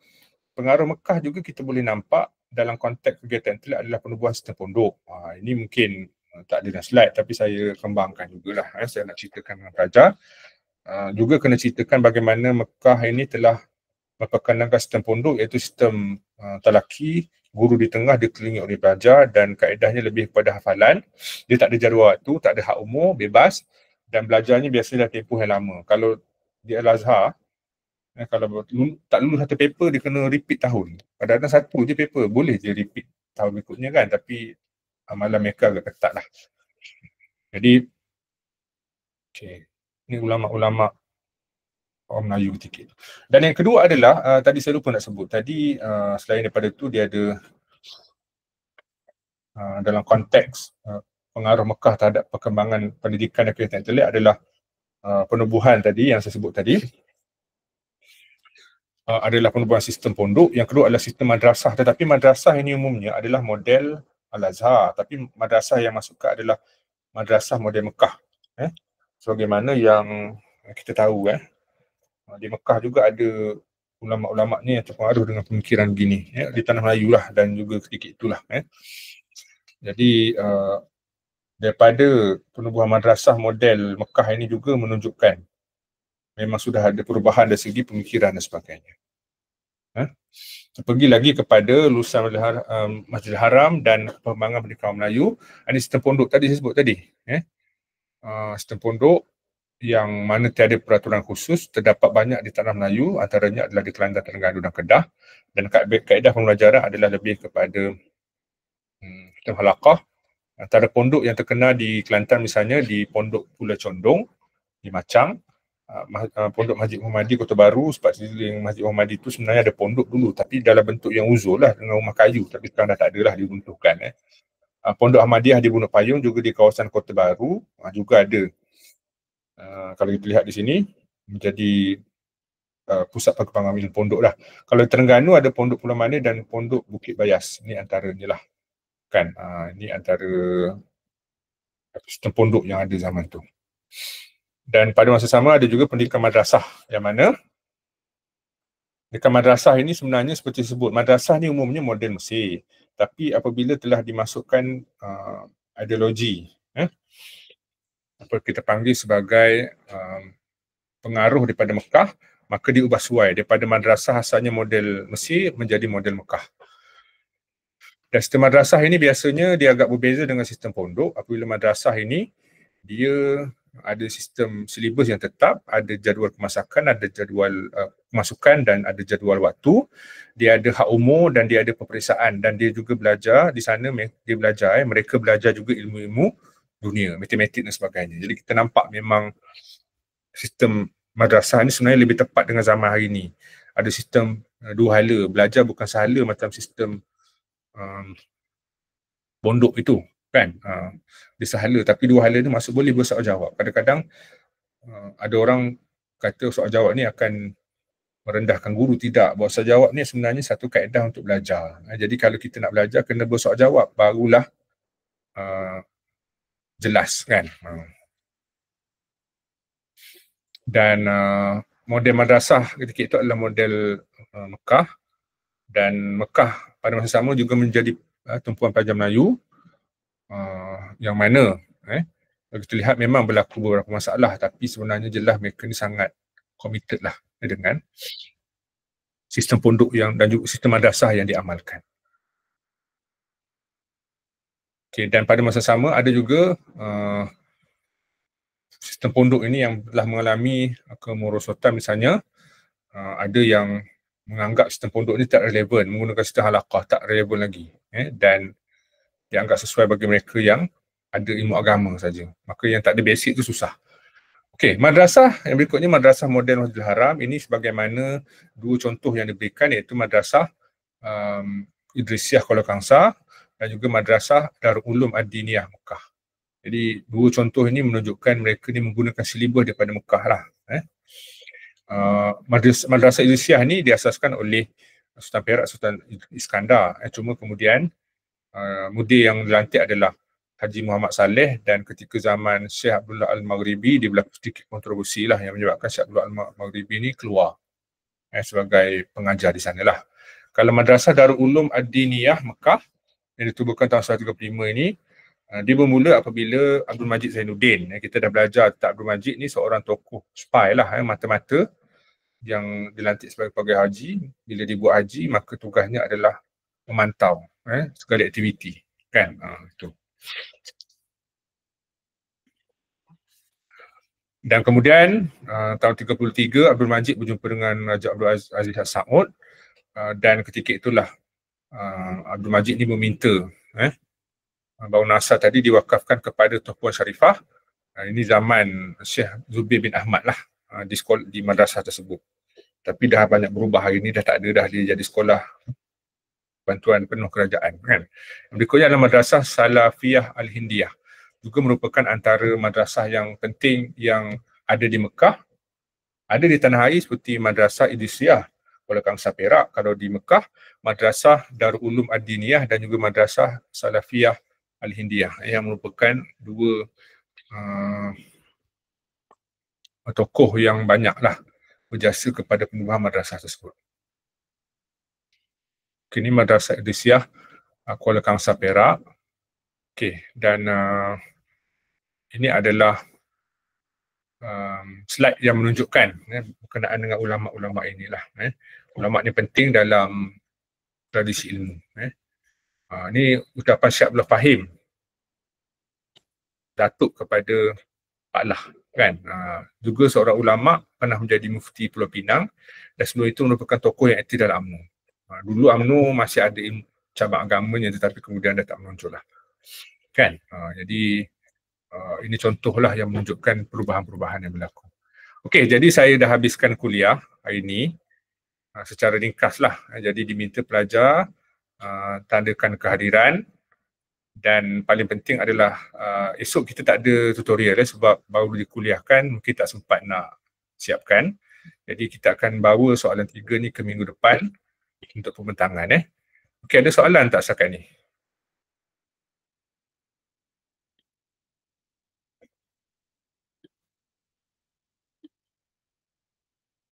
pengaruh Mekah juga kita boleh nampak dalam konteks kegiatan intelek adalah penubuhan sistem pondok. Ini mungkin tak ada dalam slide tapi saya kembangkan jugalah. Saya nak ceritakan dengan pelajar. Juga kena ceritakan bagaimana Mekah ini telah memperkenalkan sistem pondok, iaitu sistem talaki, guru di tengah dikelilingi oleh pelajar dan kaedahnya lebih kepada hafalan. Dia tak ada jadual waktu, tak ada hak umur, bebas dan belajarnya biasanya dah tempoh yang lama. Kalau di Al-Azhar, kalau tak lulus satu paper dia kena repeat tahun. Kadang-kadang satu je paper, boleh je repeat tahun berikutnya kan, tapi amalan mereka agak ketat lah. Jadi, ini ulama-ulama orang Melayu ketika itu. Dan yang kedua adalah, tadi saya lupa nak sebut, tadi selain daripada tu dia ada dalam konteks pengaruh Mekah terhadap perkembangan pendidikan dan kegiatan intelek adalah penubuhan tadi yang saya sebut tadi. Adalah penubuhan sistem pondok. Yang kedua adalah sistem madrasah, tetapi madrasah ini umumnya adalah model Al-Azhar, tapi madrasah yang masuk ke adalah madrasah model Mekah. Sebagaimana yang kita tahu di Mekah juga ada ulama-ulama ni yang terpengaruh dengan pemikiran begini di tanah Melayu lah dan juga ketika itulah. Jadi daripada penubuhan madrasah model Mekah ini juga menunjukkan memang sudah ada perubahan dari segi pemikiran dan sebagainya. Pergi lagi kepada lulusan Masjidil Haram dan Perkembangan Pendidikan Melayu. Ini sistem pondok tadi saya sebut tadi. Sistem pondok yang mana tiada peraturan khusus, terdapat banyak di tanah Melayu, antaranya adalah di Kelantan, Terengganu dan Kedah. Dan kaedah pembelajaran adalah lebih kepada sistem halaqah. Antara pondok yang terkenal di Kelantan misalnya di Pondok Pulau Condong, di Macang, Pondok Masjid Muhammadi Kota Baru, sebab yang Masjid Muhammadi itu sebenarnya ada pondok dulu tapi dalam bentuk yang uzur lah dengan rumah kayu, tapi sekarang dah tak ada lah, diruntuhkan. Pondok Ahmadiyah di Bukit Payung juga di kawasan Kota Baru juga ada. Kalau kita lihat di sini menjadi pusat perkembangan ilmu pondok lah. Kalau di Terengganu ada Pondok Pulau Manis dan Pondok Bukit Bayas, ini antaranya lah kan. Ini antara sistem pondok yang ada zaman tu. Dan pada masa sama ada juga pendidikan madrasah, yang mana pendidikan madrasah ini sebenarnya seperti disebut, madrasah ni umumnya model Mesir, tapi apabila telah dimasukkan ideologi apa kita panggil sebagai pengaruh daripada Mekah, maka diubah suai daripada madrasah asalnya model Mesir menjadi model Mekah. Dan sistem madrasah ini biasanya dia agak berbeza dengan sistem pondok. Apabila madrasah ini dia ada sistem silibus yang tetap, ada jadual kemasakan, ada jadual kemasukan dan ada jadual waktu. Dia ada hak umur dan dia ada peperiksaan, dan dia juga belajar di sana, dia belajar mereka belajar juga ilmu-ilmu dunia, matematik dan sebagainya. Jadi kita nampak memang sistem madrasah ni sebenarnya lebih tepat dengan zaman hari ni. Ada sistem dua hala, belajar bukan sahala macam sistem pondok itu kan. Dia sahala, tapi dua hala ni masuk boleh bersoal jawab. Kadang-kadang ada orang kata soal jawab ni akan merendahkan guru. Tidak, bersoal jawab ni sebenarnya satu kaedah untuk belajar. Jadi kalau kita nak belajar kena bersoal jawab, barulah jelas kan. Dan model madrasah ketika itu adalah model Mekah, dan Mekah pada masa sama juga menjadi tumpuan pelajar Melayu yang mana kalau kita lihat memang berlaku beberapa masalah, tapi sebenarnya jelas mereka ni sangat committed lah dengan sistem pondok yang dan juga sistem madrasah yang diamalkan. Okay, dan pada masa sama ada juga sistem pondok ini yang telah mengalami kemerosotan. Misalnya ada yang menganggap sistem pondok ini tak relevan, menggunakan sistem halaqah tak relevan lagi, dan dianggap sesuai bagi mereka yang ada ilmu agama saja. Maka yang tak ada basic tu susah. Okey, madrasah yang berikutnya, madrasah model Masjidil Haram. Ini sebagaimana dua contoh yang diberikan, iaitu madrasah Idrisiah Kuala Kangsar dan juga madrasah Darul Ulum Ad-Diniyah Mekah. Jadi dua contoh ini menunjukkan mereka ni menggunakan silibus daripada Mekah lah. Madrasah Idrisiah ni diasaskan oleh Sultan Perak, Sultan Iskandar. Cuma kemudian mudir yang dilantik adalah Haji Muhammad Saleh, dan ketika zaman Syekh Abdullah Al-Maghribi dia berlaku sedikit kontroversi lah yang menyebabkan Syekh Abdullah Al-Maghribi ni keluar sebagai pengajar di sana lah. Kalau Madrasah Darul Ulum Ad-Diniyah Mekah yang ditubuhkan tahun 1935 ini, dia bermula apabila Abdul Majid Zainuddin, kita dah belajar tentang Abdul Majid ni seorang tokoh spy lah, mata-mata yang dilantik sebagai pegawai haji. Bila dia buat haji, maka tugasnya adalah memantau segala aktiviti kan. Itu. Dan kemudian tahun 33 Abdul Majid berjumpa dengan Raja Abdul Aziz Saud, dan ketika itulah Abdul Majid ni meminta Bangunan Asar tadi diwakafkan kepada Tuan Puan Syarifah. Ini zaman Syekh Zubir bin Ahmad lah di madrasah tersebut. Tapi dah banyak berubah, hari ni dah tak ada dah, dia jadi sekolah bantuan penuh kerajaan kan. Berikutnya adalah Madrasah Salafiyah Al-Hindiyah. Juga merupakan antara madrasah yang penting yang ada di Mekah. Ada di tanah air seperti Madrasah Idrisiah Kuala Kangsar Perak. Kalau di Mekah, Madrasah Darul Ulum Ad-Diniyah dan juga Madrasah Salafiyah Al-Hindiyah yang merupakan dua tokoh yang banyaklah berjasa kepada penubuhan madrasah tersebut. Kini Madrasah Idrisiah Kuala Kangsar Perak. Okey, dan ini adalah slide yang menunjukkan berkenaan dengan ulama-ulama inilah. Ulama ni penting dalam tradisi ilmu. Ni ucapan Syekh Abdullah Fahim, datuk kepada Pak Lah kan. Juga seorang ulama, pernah menjadi mufti Pulau Pinang dan sebelum itu merupakan tokoh yang aktif dalam UMNO. Dulu UMNO masih ada cabang agamanya tetapi kemudian dah tak muncul lah. Kan? Jadi ini contohlah yang menunjukkan perubahan-perubahan yang berlaku. Okey, jadi saya dah habiskan kuliah hari ini. Secara ringkas lah. Jadi diminta pelajar tandakan kehadiran dan paling penting adalah esok kita tak ada tutorial sebab baru dikuliahkan, mungkin tak sempat nak siapkan. Jadi kita akan bawa soalan 3 ni ke minggu depan untuk pembentangan. Okey, ada soalan tak setakat ni?